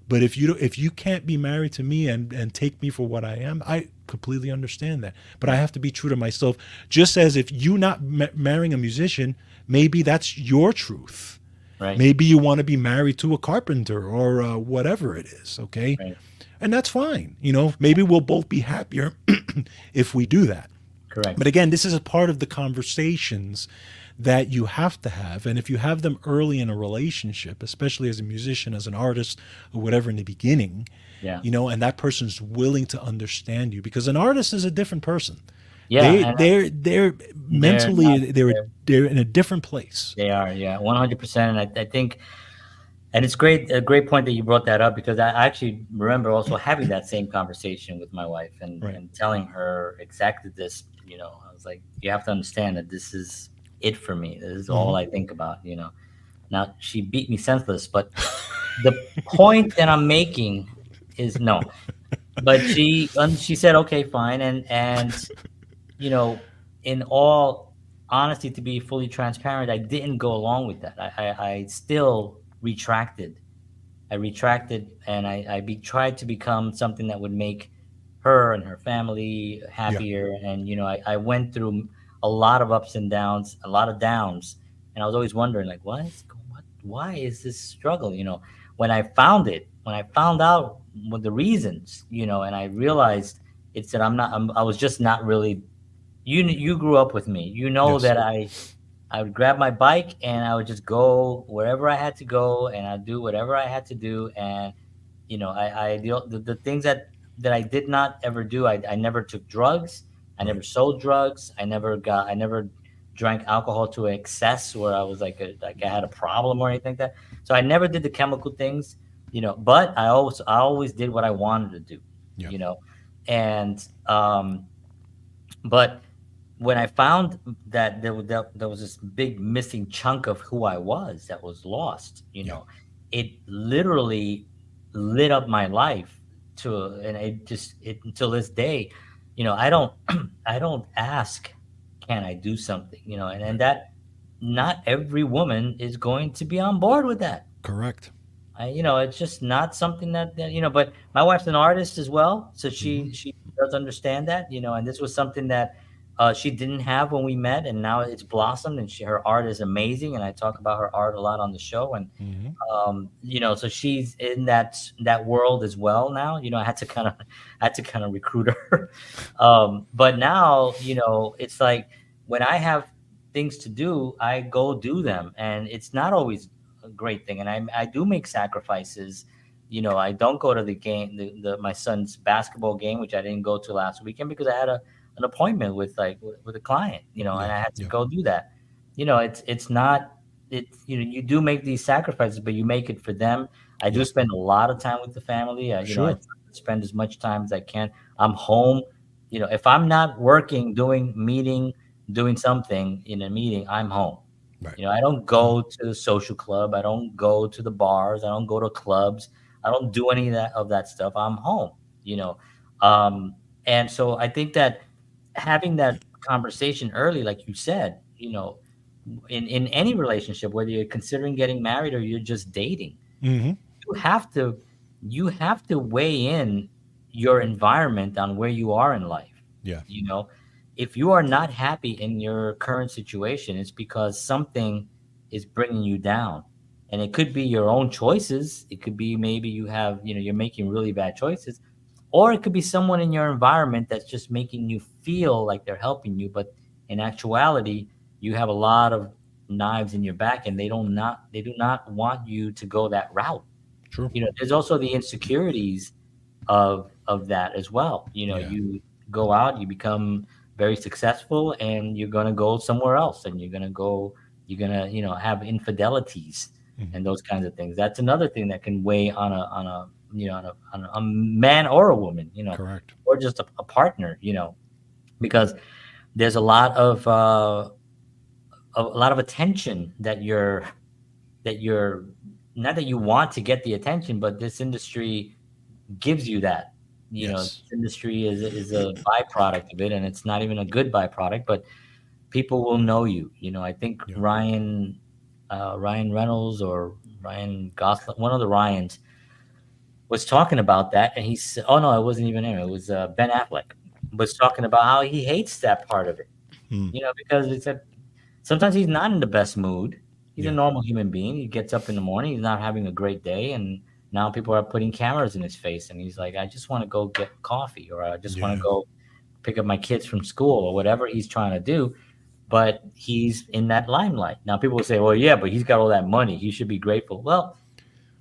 but if you can't be married to me and take me for what I am, I completely understand that. But I Right. have to be true to myself. Just as if you not marrying a musician, maybe that's your truth. Right. Maybe you want to be married to a carpenter or whatever it is. Okay, Right. and that's fine. Maybe we'll both be happier if we do that. But Correct. again, this is a part of the conversations that you have to have. And if you have them early in a relationship, especially as a musician, as an artist, or whatever in the beginning, Yeah. and that person's willing to understand you, because an artist is a different person. Yeah. They And they're they're not. mentally they're in a different place. They are. Yeah. 100%. And I think, and it's great, a great point that you brought that up because I actually remember also having that same conversation with my wife Right. and telling her exactly this. I was like, you have to understand that this is it for me. This is all Hmm. I think about. Now she beat me senseless, but the point that I'm making is no. But she said, okay, fine, and you know, in all honesty, to be fully transparent, I didn't go along with that. I still retracted. I retracted, and tried to become something that would make her and her family Yeah. happier. And I went through a lot of ups and downs, a lot of downs, and I was always wondering, like, why is this struggle? When I found out what the reasons, and I realized it's that I was just not really. You grew up with me. You know Yes. that I would grab my bike and I would just go wherever I had to go and I'd do whatever I had to do. And the things that I did not ever do. I never took drugs. I Right. never sold drugs. I never drank alcohol to excess where I was like I had a problem or anything like that. So I never did the chemical things. But I always did what I wanted to do. Yeah. You know, and but when I found that there was this big missing chunk of who I was that was lost, Yeah. it literally lit up my life and it until this day, I don't I don't ask, can I do something, and Right. that not every woman is going to be on board with that. Correct. It's just not something but my wife's an artist as well, so Hmm. she does understand that, and this was something that she didn't have when we met, and now it's blossomed, and her art is amazing. And I talk about her art a lot on the show, and Hmm. so she's in that world as well now. I had to recruit her. But now, it's like when I have things to do, I go do them, and it's not always a great thing. And I do make sacrifices. I don't go to the game, my son's basketball game, which I didn't go to last weekend because I had an appointment with a client, and Yeah. I had to Yeah. go do that. It's not you do make these sacrifices, but you make it for them. I do Yeah. spend a lot of time with the family. I Sure. try to spend as much time as I can. I'm home. If I'm not working, doing something in a meeting, I'm home. Right. I don't go to the social club. I don't go to the bars. I don't go to clubs. I don't do any of that stuff. I'm home. You know, um, and so I think that having that conversation early, like you said, in any relationship, whether you're considering getting married or you're just dating, Hmm. you have to you have to weigh in your environment on where you are in life. Yeah. You know, if you are not happy in your current situation, it's because something is bringing you down. And it could be your own choices. It could be maybe you're making really bad choices, or it could be someone in your environment that's just making you feel like they're helping you, but in actuality, you have a lot of knives in your back, and they do not want you to go that route. Sure. There's also the insecurities of that as well. Yeah. You go out, you become very successful, and you're gonna go somewhere else, and you're gonna have infidelities Hmm. and those kinds of things. That's another thing that can weigh on a man or a woman, Correct. or just a partner, because there's a lot of attention that you're not that you want to get the attention, but this industry gives you that. Yes. This industry is a byproduct of it, and it's not even a good byproduct, but people will know you. I think Yeah. Ryan Reynolds or Ryan Gosling, one of the Ryans, was talking about that, and he said, "Oh no, it wasn't even him. It was Ben Affleck was talking about how he hates that part of it. Mm. Because it's sometimes he's not in the best mood. He's a Yeah. normal human being. He gets up in the morning. He's not having a great day, and now people are putting cameras in his face, and he's like, I just want to go get coffee, or I just want to Yeah. go pick up my kids from school, or whatever he's trying to do." But he's in that limelight. Now people will say, well, yeah, but he's got all that money. He should be grateful. Well,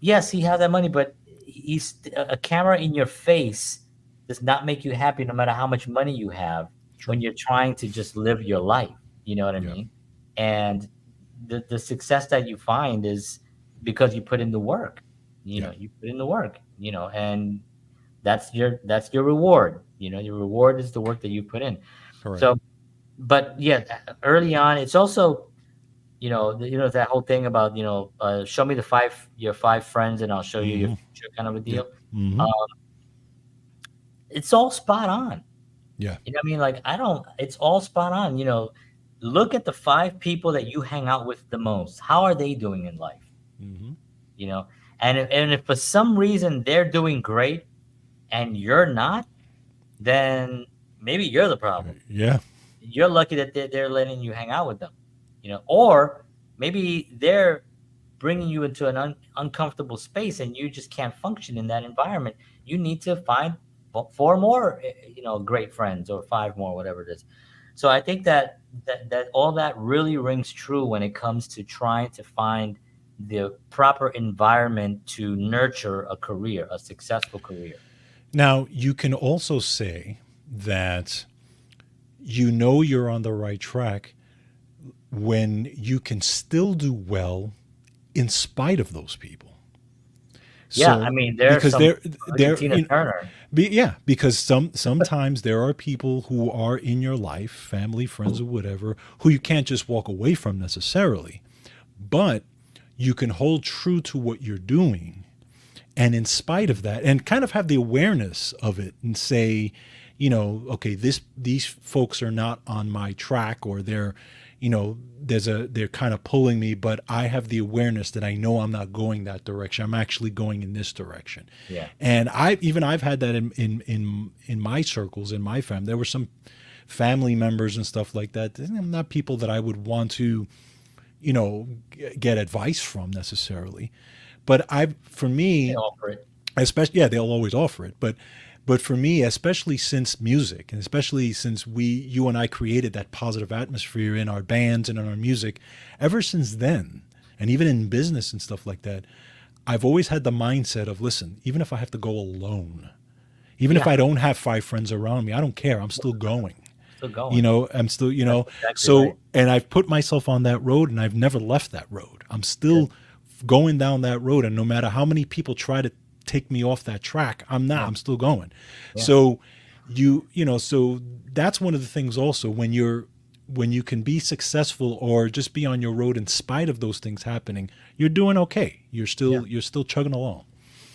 yes, he has that money, but he's a camera in your face does not make you happy no matter how much money you have True. when you're trying to just live your life. You know what I Yeah. mean? And the success that you find is because you put in the work. Yeah. You put in the work, and that's your reward. Your reward is the work that you put in. Correct. So, but yeah, early on, it's also that whole thing about show me your five friends and I'll show you your Hmm. future kind of a Yeah. deal. Hmm. Uh, it's all spot on. Yeah. You know what I mean? Like I don't. It's all spot on. Look at the five people that you hang out with the most. How are they doing in life? Hmm. You know, and if for some reason they're doing great and you're not, then maybe you're the problem. Yeah. You're lucky that they're letting you hang out with them. Or maybe they're bringing you into an uncomfortable space and you just can't function in that environment. You need to find four more great friends, or five more, whatever it is. So I think that all that really rings true when it comes to trying to find the proper environment to nurture a successful career. Now, you can also say that you're on the right track when you can still do well in spite of those people. Yeah, I So mean, there's because some. Look at they're Tina Turner. yeah, because sometimes there are people who are in your life, family, friends, or whatever, who you can't just walk away from necessarily, but you can hold true to what you're doing, and in spite of that, and kind of have the awareness of it, and say, okay, these folks are not on my track, or they're, they're kind of pulling me, but I have the awareness that I know I'm not going that direction. I'm actually going in this direction. Yeah. And I've had that in my circles, in my family. There were some family members and stuff like that, they're not people that I would want to, get advice from necessarily. But for They me, offer it. especially, yeah, they'll always offer it, but for me, especially since music, and especially since you and I created that positive atmosphere in our bands and in our music, ever since then, and even in business and stuff like that, I've always had the mindset of, listen, even if I have to go alone, even if Yeah, I don't have five friends around me, I don't care. I'm still going. still going. I'm still, That's exactly right. so, and I've put myself on that road and I've never left that road. I'm Good. still going down that road. And no matter how many people try to take me off that track, Yeah, I'm still going. yeah, So so that's one of the things also when you can be successful or just be on your road in spite of those things happening, you're doing okay. yeah. You're still chugging along.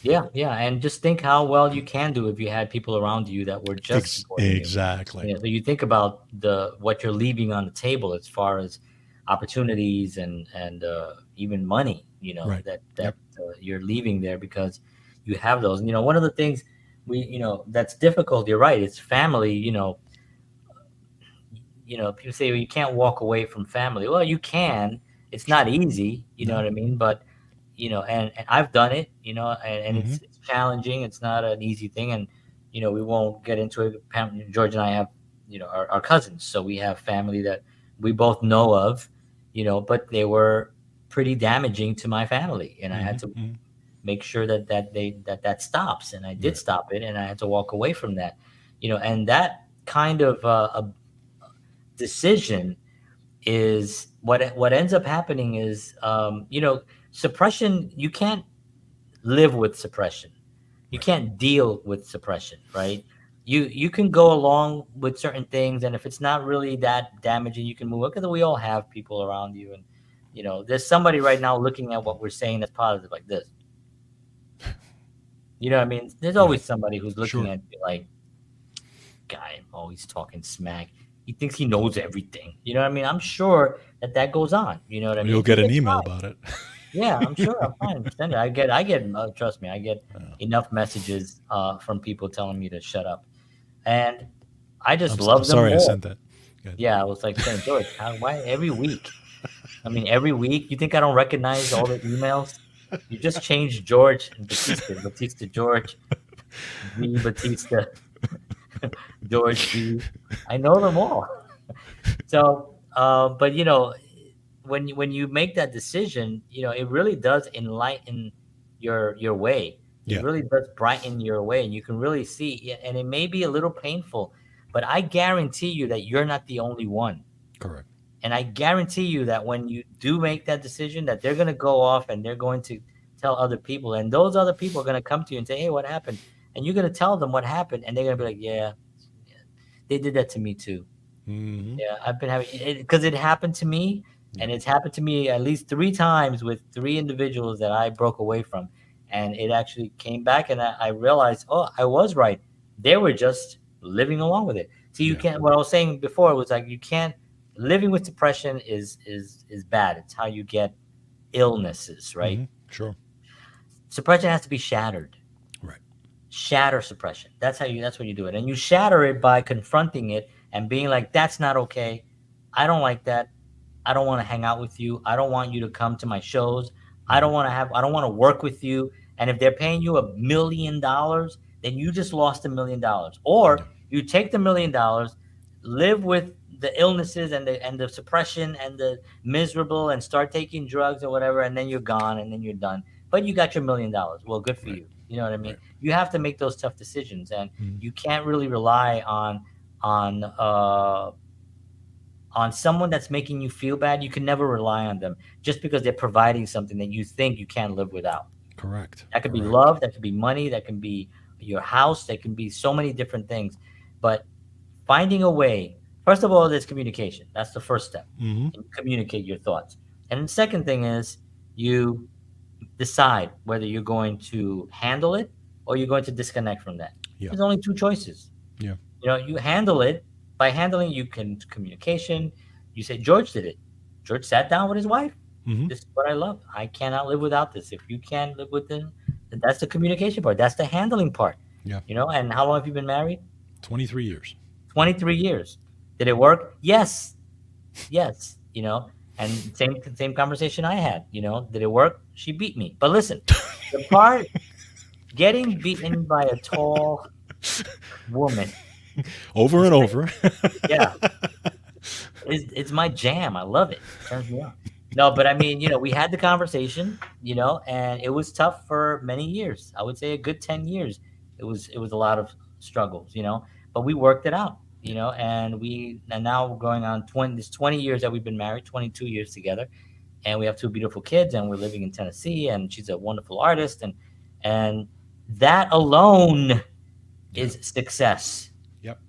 Yeah, yeah, and just think how well you can do if you had people around you that were just supporting you. Exactly. Yeah, so you think about the what you're leaving on the table as far as opportunities and even money, Right. that Yep. you're leaving there because you have those. And, one of the things that's difficult. You're right. It's family. People say, well, you can't walk away from family. Well, you can. It's not easy. You know No. what I mean? But and I've done it. And Hmm. it's challenging. It's not an easy thing. And we won't get into it. George and I have our cousins, so we have family that we both know of. But they were pretty damaging to my family, and I had Hmm. to Hmm. make sure that stops, and I did Right. stop it, and I had to walk away from that. And that kind of a decision is what ends up happening is suppression. You can't live with suppression. You Right. can't deal with suppression, right? You can go along with certain things, and if it's not really that damaging, you can move on, because we all have people around you. And there's somebody right now looking at what we're saying that's positive, like this. You know what I mean? There's Right. always somebody who's looking Sure. at you like, guy always talking smack. He thinks he knows everything. You know what I mean? I'm sure that goes on. You know what I You'll mean? get Because an they email try. about it. Yeah, I'm sure. I'm fine. Send it. I get. Trust me, I get enough messages from people telling me to shut up, and I just I'm love them sorry I more. sent that. Good. Yeah, I was like saying, George, why every week? I mean, every week. You think I don't recognize all the emails? You just changed George and Batista. Batista George, G Batista, George G. I know them all. So, but when you make that decision, it really does enlighten your way. It Yeah. really does brighten your way, and you can really see. And it may be a little painful, but I guarantee you that you're not the only one. Correct. And I guarantee you that when you do make that decision, that they're going to go off and they're going to tell other people, and those other people are going to come to you and say, "Hey, what happened?" And you're going to tell them what happened, and they're going to be like, "Yeah, yeah, they did that to me too." Hmm. Yeah, I've been having it because it happened to me, Yeah. and it's happened to me at least 3 times with 3 individuals that I broke away from, and it actually came back, and I realized, oh, I was right. They were just living along with it. So you Yeah. can't. What I was saying before was like you can't. Living with depression is bad. It's how you get illnesses, right? Hmm. Sure. Suppression has to be shattered. Right. Shatter suppression. That's what you do it. And you shatter it by confronting it and being like, that's not okay. I don't like that. I don't want to hang out with you. I don't want you to come to my shows. Hmm. I don't want to work with you. And if they're paying you $1 million, then you just lost $1 million. Yeah. Or you take the $1 million, live with the illnesses and the suppression and the miserable, and start taking drugs or whatever, and then you're gone, and then you're done. But you got your $1 million. Well, good for Right. you. You know what I mean? Right. You have to make those tough decisions, and Hmm. you can't really rely on uh on someone that's making you feel bad. You can never rely on them just because they're providing something that you think you can't live without. Correct. That could be Correct. love, that could be money, that can be your house, that can be so many different things. But finding a way, first of all, there's communication. That's the first step. Hmm. And you communicate your thoughts. And the second thing is you decide whether you're going to handle it or you're going to disconnect from that. Yeah. There's only two choices. Yeah. You handle it. By handling, you can communication. You say George did it. George sat down with his wife. Hmm. This is what I love. I cannot live without this. If you can't live with them, then that's the communication part. That's the handling part. Yeah. And how long have you been married? 23 years. 23 years. Did it work? Yes, yes. And same conversation I had. Did it work? She beat me. But listen, the part getting beaten by a tall woman, Over and over. yeah, it's my jam. I love it. Turns me on. No, but I mean, we had the conversation, and it was tough for many years. I would say a good 10 years. It was a lot of struggles, but we worked it out, and now we're going on 20 years that we've been married, 22 years together, and we have two beautiful kids, and we're living in Tennessee, and she's a wonderful artist, and that alone Yeah. is success. Yep.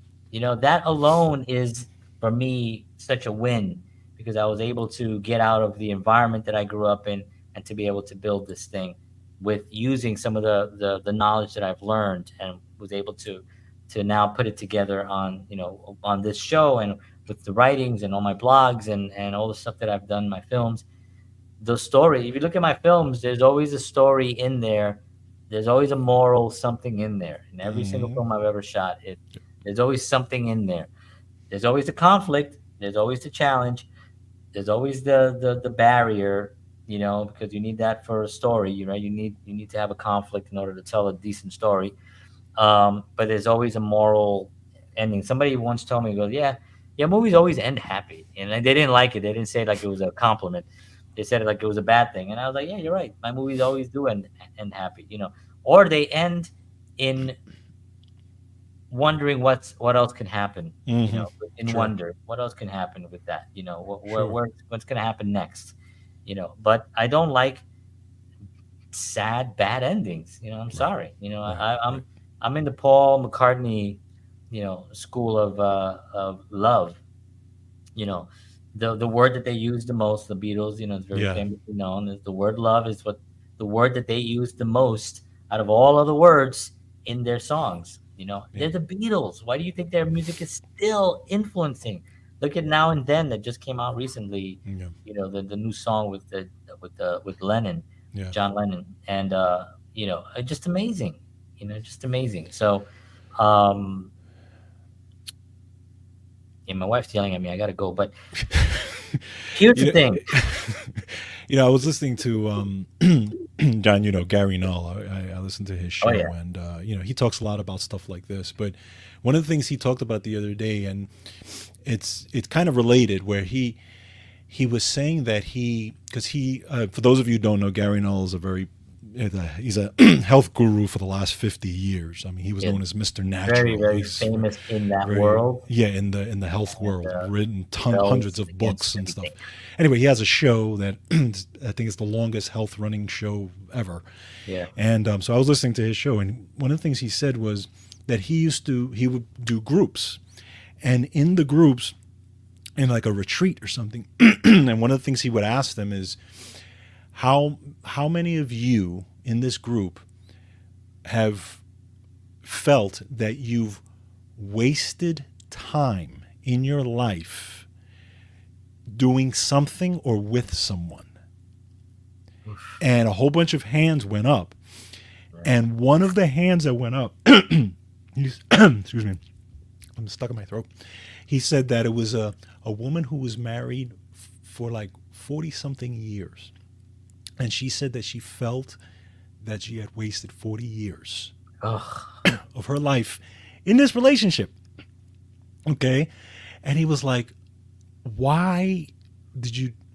That alone is for me such a win because I was able to get out of the environment that I grew up in and to be able to build this thing with using some of the knowledge that I've learned and was able to now put it together on this show and with the writings and all my blogs and all the stuff that I've done in my films. The story, if you look at my films, there's always a story in there. There's always a moral something in there. In every single Hmm. film I've ever shot, there's always something in there. There's always the conflict. There's always the challenge. There's always the barrier, because you need that for a story. Right? You need to have a conflict in order to tell a decent story. But there's always a moral ending. Somebody once told me, "Goes, yeah, yeah, movies always end happy," and they didn't like it. They didn't say it like it was a compliment. They said it like it was a bad thing, and I was like, "Yeah, you're right. My movies always do end happy, or they end in wondering what else can happen, Hmm. in Sure. wonder, what else can happen with that, Sure. what's going to happen next, But I don't like sad, bad endings. I'm Right. sorry. Right. Right. I'm in the Paul McCartney, school of love. You know, the word that they use the most, the Beatles, is very Yeah. famously known as the word love is what the word that they use the most out of all other words in their songs. Yeah. They're the Beatles. Why do you think their music is still influencing? Look at Now and Then that just came out recently. Yeah. The new song with Lennon, Yeah. John Lennon, and just amazing. Just amazing. So, um, yeah, my wife's yelling at me. I gotta go, but here's You the know, thing. I was listening to John. Gary Null. I listened to his Oh yeah, show, and he talks a lot about stuff like this. But one of the things he talked about the other day, and it's kind of related, where he was saying that because for those of you who don't know, Gary Null is he's a health guru for the last 50 years. I mean, he was yeah, known as Mr. very Natural. very He's famous in that very, world, yeah, in the health and world, written rebels hundreds of against books and stuff. everything. Anyway, he has a show that I think is the longest health running show ever. Yeah. And so I was listening to his show, and one of the things he said was that he would do groups, and in the groups, in like a retreat or something, and one of the things he would ask them is how many of you in this group have felt that you've wasted time in your life doing something or with someone. Oof. And a whole bunch of hands went up. Yeah. And one of the hands that went up, excuse me, I'm stuck in my throat. He said that it was a woman who was married for like 40 something years. And she said that she felt that she had wasted 40 years Ugh. of her life in this relationship. Okay. And he was like, why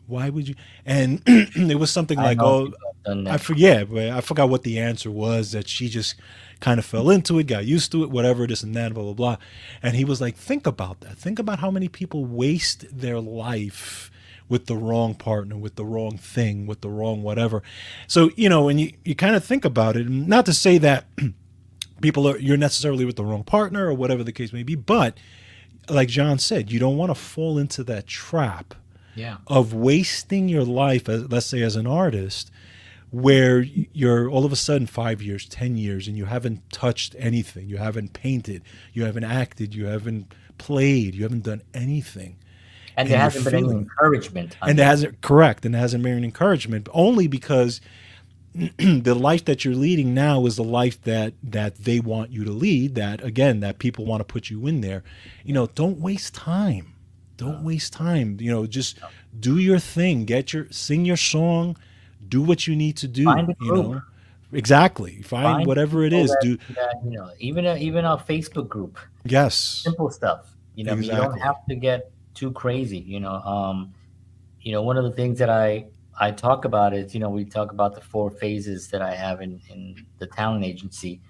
why would you? And it was something I like, know oh, people have done I that. forget, but I forgot what the answer was, that she just kind of fell into it, got used to it, whatever, this and that, blah, blah, blah. And he was like, think about that. Think about how many people waste their life with the wrong partner, with the wrong thing, with the wrong whatever. So, when you kind of think about it, not to say that you're necessarily with the wrong partner or whatever the case may be, but like John said, you don't want to fall into that trap Yeah. of wasting your life, let's say as an artist, where you're all of a sudden 5 years, 10 years, and you haven't touched anything. You haven't painted, you haven't acted, you haven't played, you haven't done anything. And there And you're hasn't been any feeling, encouragement on and it that. hasn't, correct, and it hasn't been an encouragement, only because the life that you're leading now is the life that they want you to lead, that again that people want to put you in there. Yeah. Don't waste time. Don't Uh, waste time. Just no. do your thing. Sing your song, do what you need to do, Find a group. Exactly. Find Find whatever it people is. that Do even a Facebook group, yes. simple stuff. I mean, you don't have Exactly. to get too crazy. One of the things that I talk about is, we talk about the four phases that I have in the talent agency.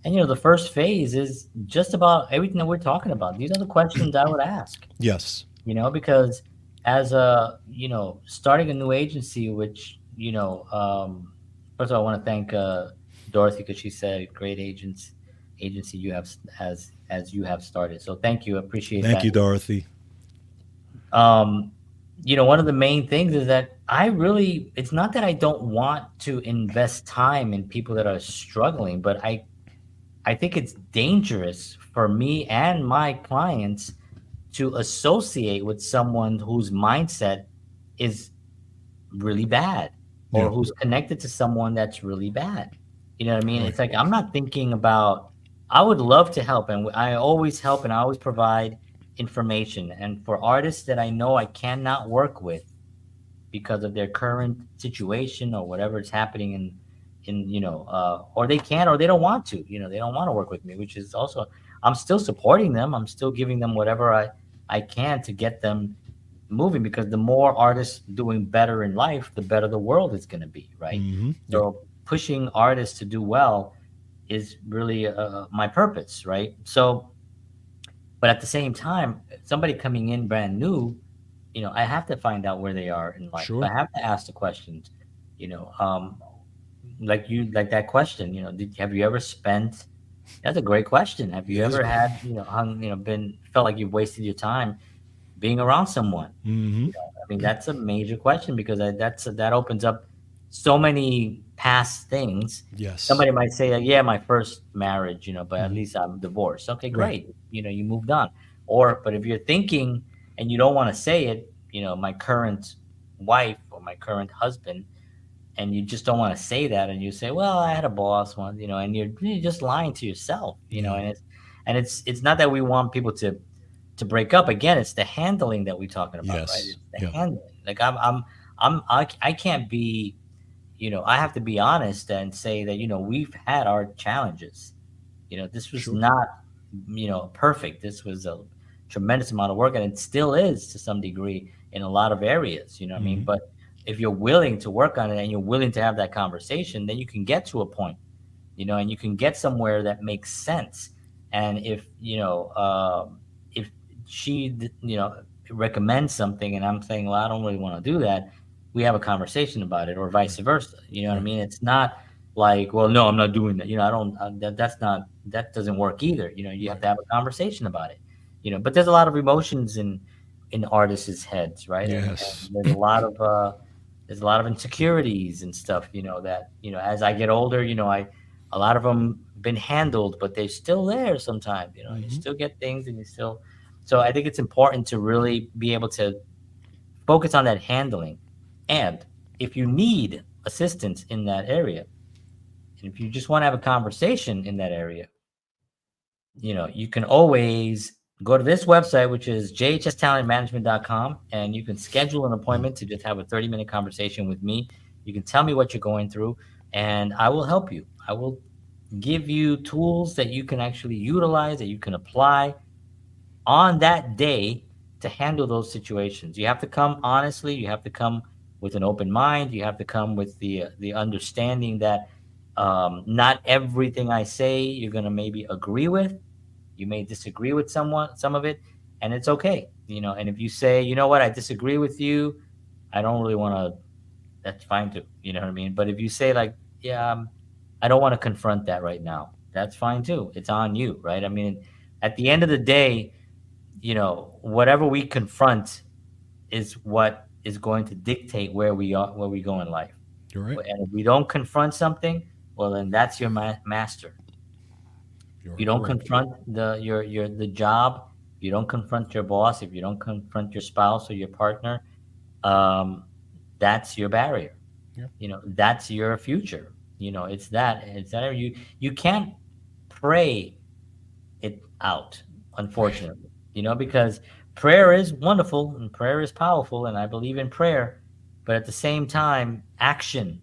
And the first phase is just about everything that we're talking about. These are the questions I would ask. Yes. Because as a starting a new agency, which first of all, I want to thank Dorothy, because she said great agency you have as you have started. So thank you, I appreciate Thank that. you, Dorothy. um One of the main things is that it's not that I don't want to invest time in people that are struggling, but I think it's dangerous for me and my clients to associate with someone whose mindset is really bad, or Yeah. who's connected to someone that's really bad. You know what I mean? It's like, I'm not thinking about, I would love to help, and I always help, and I always provide information. And for artists that I know I cannot work with because of their current situation or whatever is happening or they can't, or they don't want to, they don't want to work with me, which is also, I'm still supporting them. I'm still giving them whatever I can to get them moving, because the more artists doing better in life, the better the world is going to be, right? Yep. So pushing artists to do well is really my purpose, right? So, but at the same time, somebody coming in brand new, I have to find out where they are in life. I Sure. have to ask the questions, you know, um, like that question, have you ever spent, that's a great question. Have It you is ever great. had, been, felt like you've wasted your time being around someone? Mm-hmm. I mean, that's a major question, because that opens up so many past things. Yes. Somebody might say, yeah, my first marriage, but at Mm-hmm. least I'm divorced. Okay, Right. great. You moved on. But if you're thinking and you don't want to say it, my current wife or my current husband, and you just don't want to say that, and you say, well, I had a boss once, and you're just lying to yourself, Yeah. and it's not that we want people to break up. Again, it's the handling that we're talking about, right? Yes. It's the Yeah. handling. Like, I can't be, I have to be honest and say that, we've had our challenges. This was Sure. not, perfect. This was a tremendous amount of work, and it still is to some degree in a lot of areas, you know what I mean? Mm-hmm. But if you're willing to work on it and you're willing to have that conversation, then you can get to a point, and you can get somewhere that makes sense. And if she, recommends something, and I'm saying, well, I don't really want to do that, we have a conversation about it, or vice Right. versa. You know what I Right. mean? It's not like, well, no, I'm not doing that. I don't, that's not, that doesn't work either. You have Right. to have a conversation about it, but there's a lot of emotions in artists' heads, right? And Yes. there's a lot of insecurities and stuff, that, as I get older, a lot of them been handled, but they're still there sometimes. You Mm-hmm. still get things, and you still. So I think it's important to really be able to focus on that handling. And if you need assistance in that area, and if you just want to have a conversation in that area, you can always go to this website, which is jhstalentmanagement.com, and you can schedule an appointment to just have a 30-minute conversation with me. You can tell me what you're going through, and I will help you. I will give you tools that you can actually utilize, that you can apply on that day to handle those situations. You have to come honestly. You have to come with an open mind. You have to come with the understanding that not everything I say you're gonna maybe agree with. You may disagree with some of it, and it's okay. And if you say, you know what, I disagree with you, I don't really want to. That's fine too. You know what I mean? But if you say, like, yeah, I don't want to confront that right now, that's fine too. It's on you, right? I mean, at the end of the day, whatever we confront is what is going to dictate where we go in life. You're right. And if we don't confront something, well, then that's your master. You If are you don't correct. confront the job, if you don't confront your boss, if you don't confront your spouse or your partner, um, that's your barrier. Yeah. That's your future. It's that you can't pray it out, Right. unfortunately. Because prayer is wonderful and prayer is powerful, and I believe in prayer, but at the same time, Correct.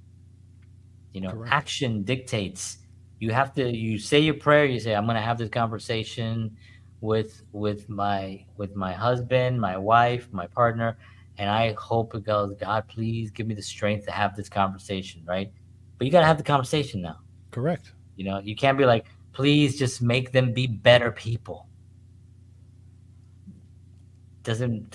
action dictates. You say your prayer, you say, I'm going to have this conversation with my husband, my wife, my partner, and I hope it goes, God, please give me the strength to have this conversation, right? But you got to have the conversation now. Correct. You can't be like, please just make them be better people. Doesn't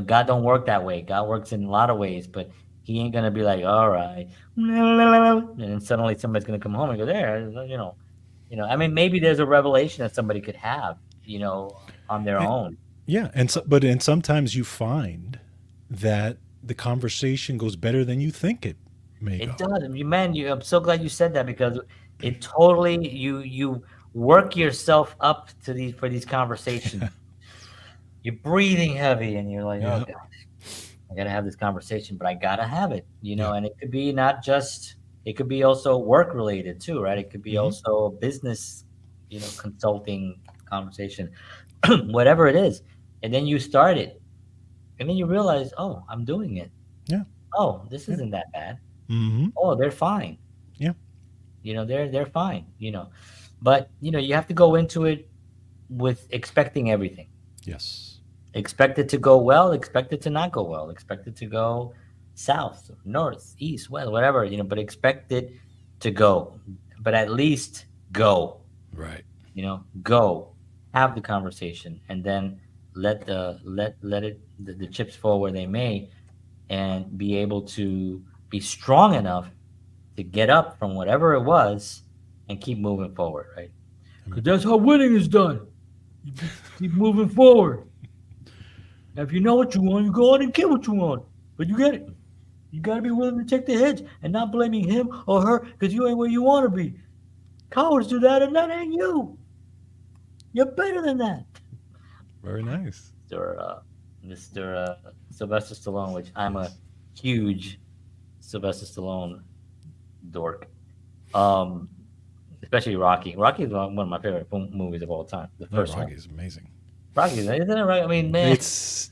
God don't work that way. God works in a lot of ways, but he ain't gonna be like, all right, and then suddenly somebody's gonna come home and go, there, I mean, maybe there's a revelation that somebody could have, on their And, own. yeah, and so, but and sometimes you find that the conversation goes better than you think it may It go. does. I'm so glad you said that, because it totally, you work yourself up to these for these conversations. You're breathing heavy and you're like, oh Yeah. God, I gotta have this conversation, but I gotta have it, Yeah. and it could be not just, it could be also work related too, right? It could be Hmm. also business, consulting conversation, whatever it is. And then you start it, and then you realize, oh, I'm doing it. Yeah. Oh, this Yeah. isn't that bad. Hmm. Oh, they're fine. Yeah. They're fine. But you have to go into it with expecting everything. Yes. Expect it to go well, expect it to not go well, expect it to go south, north, east, west, whatever, but expect it to go. But at least go, Right. go, have the conversation, and then let the chips fall where they may, and be able to be strong enough to get up from whatever it was and keep moving forward, right? I mean, Because that's how winning is done. You just keep moving forward. If you know what you want, you go out and get what you want. But you get it. You got to be willing to take the hits and not blaming him or her because you ain't where you want to be. Cowards do that, and that ain't you. You're better than that. very nice. Mr. Sylvester Stallone, which I'm a Yes. huge Sylvester Stallone dork. Um, Especially Rocky. Rocky is one of my favorite movies of all time. The No, first one. Rocky is amazing. Rocky, isn't it right? I mean, man, It's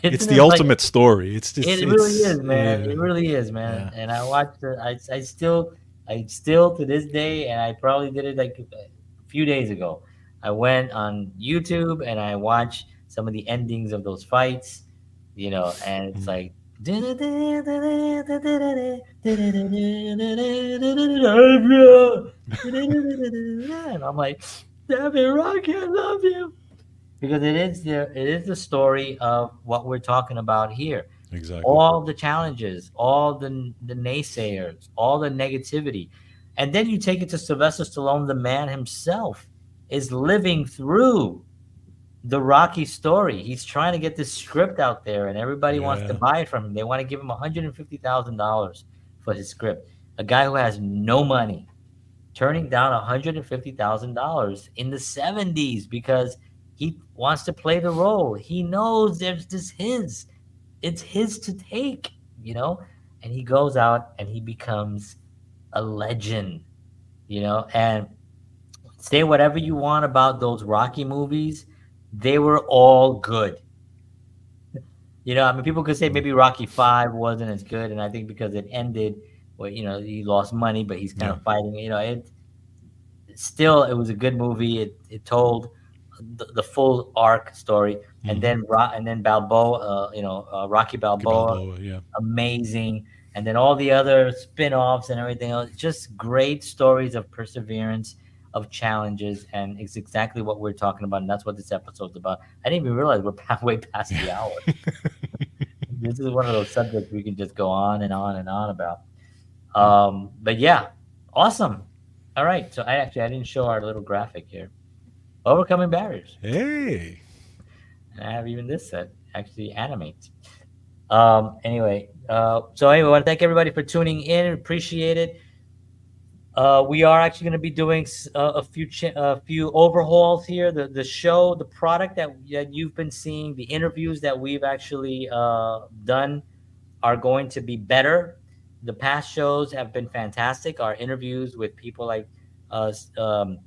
it's isn't the it like ultimate story. It's just it really it's is, man. yeah. It really is, man. Yeah. And I watched it. I still to this day, and I probably did it like a few days ago. I went on YouTube and I watched some of the endings of those fights, and it's Mhm. like, and I'm like, damn it, Rocky, I love you. Because it is the story of what we're talking about here. Exactly. All the challenges, all the naysayers, all the negativity. And then you take it to Sylvester Stallone, the man himself is living through the Rocky story. He's trying to get this script out there, and everybody wants to Yeah. buy it from him. They want to give him $150,000 for his script. A guy who has no money, turning down $150,000 in the 70s because he wants to play the role. He knows there's this his. It's his to take, you know? And he goes out and he becomes a legend, And say whatever you want about those Rocky movies, they were all good. I mean, people could say maybe Rocky 5 wasn't as good, and I think because it ended, well, he lost money, but he's kind Yeah. of fighting. It was a good movie. It told the full arc story, and Hmm. then Balboa, Rocky Rocky Balboa, Balboa. Yeah. amazing, and then all the other spin-offs and everything else. Just great stories of perseverance, of challenges, and it's exactly what we're talking about, and that's what this episode's about. I didn't even realize we're way past the hour. This is one of those subjects we can just go on and on and on about. But yeah, awesome. All right, so I didn't show our little graphic here. Overcoming barriers, Hey. and I have even this set actually animates. So anyway, I want to thank everybody for tuning in. Appreciate it. We are actually going to be doing a few overhauls here. The show, the product that you've been seeing, the interviews that we've actually done are going to be better. the past shows have been fantastic. Our interviews with people like uh, s- um,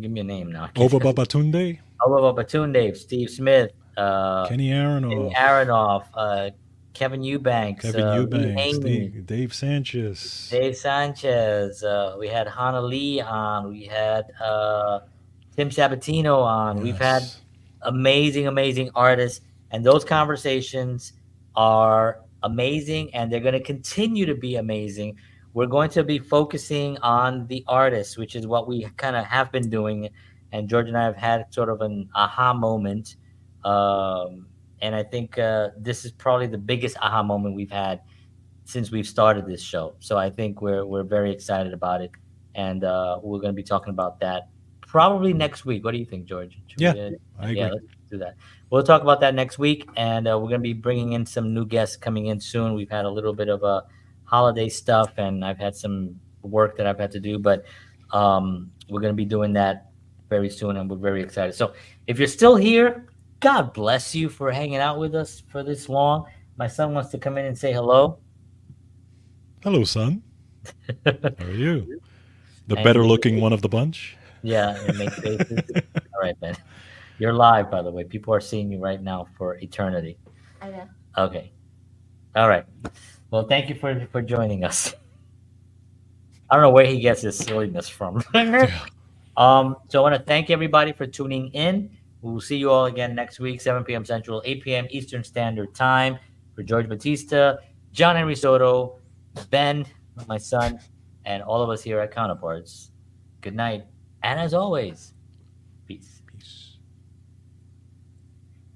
give me a name now. I can't Oba think. Babatunde, Oh, Batunde, Steve Smith, Kenny Kenny Aronoff, Aronoff, Kevin Eubanks, Kevin Lee Eubanks, Haney, Dave Sanchez. Dave Sanchez. We had Hana Lee on. We had Tim Sabatino on. We've had Yes. amazing, amazing artists, and those conversations are amazing, and they're going to continue to be amazing. We're going to be focusing on the artists, which is what we kind of have been doing, and George and I have had sort of an aha moment, um, and I think this is probably the biggest aha moment we've had since we've started this show. So I think we're very excited about it, and we're going to be talking about that probably next week. What do you think, George? Should Yeah, we? I Yeah, agree. let's do that. We'll talk about that next week, and we're going to be bringing in some new guests coming in soon. We've had a little bit of a holiday stuff, and I've had some work that I've had to do, but we're going to be doing that very soon, and we're very excited. So if you're still here, God bless you for hanging out with us for this long. My son wants to come in and say hello. Hello, son. How are you? The And better looking one of the bunch? yeah, and make faces. All right, Ben. You're live, by the way. People are seeing you right now for eternity. Okay. Okay. All right. Well, thank you for joining us. I don't know where he gets his silliness from. Yeah. So I want to thank everybody for tuning in. We'll see you all again next week, 7 p.m. Central, 8 p.m. Eastern Standard Time. For George Batista, John Henry Soto, Ben, my son, and all of us here at Counterparts. Good night. And as always, peace.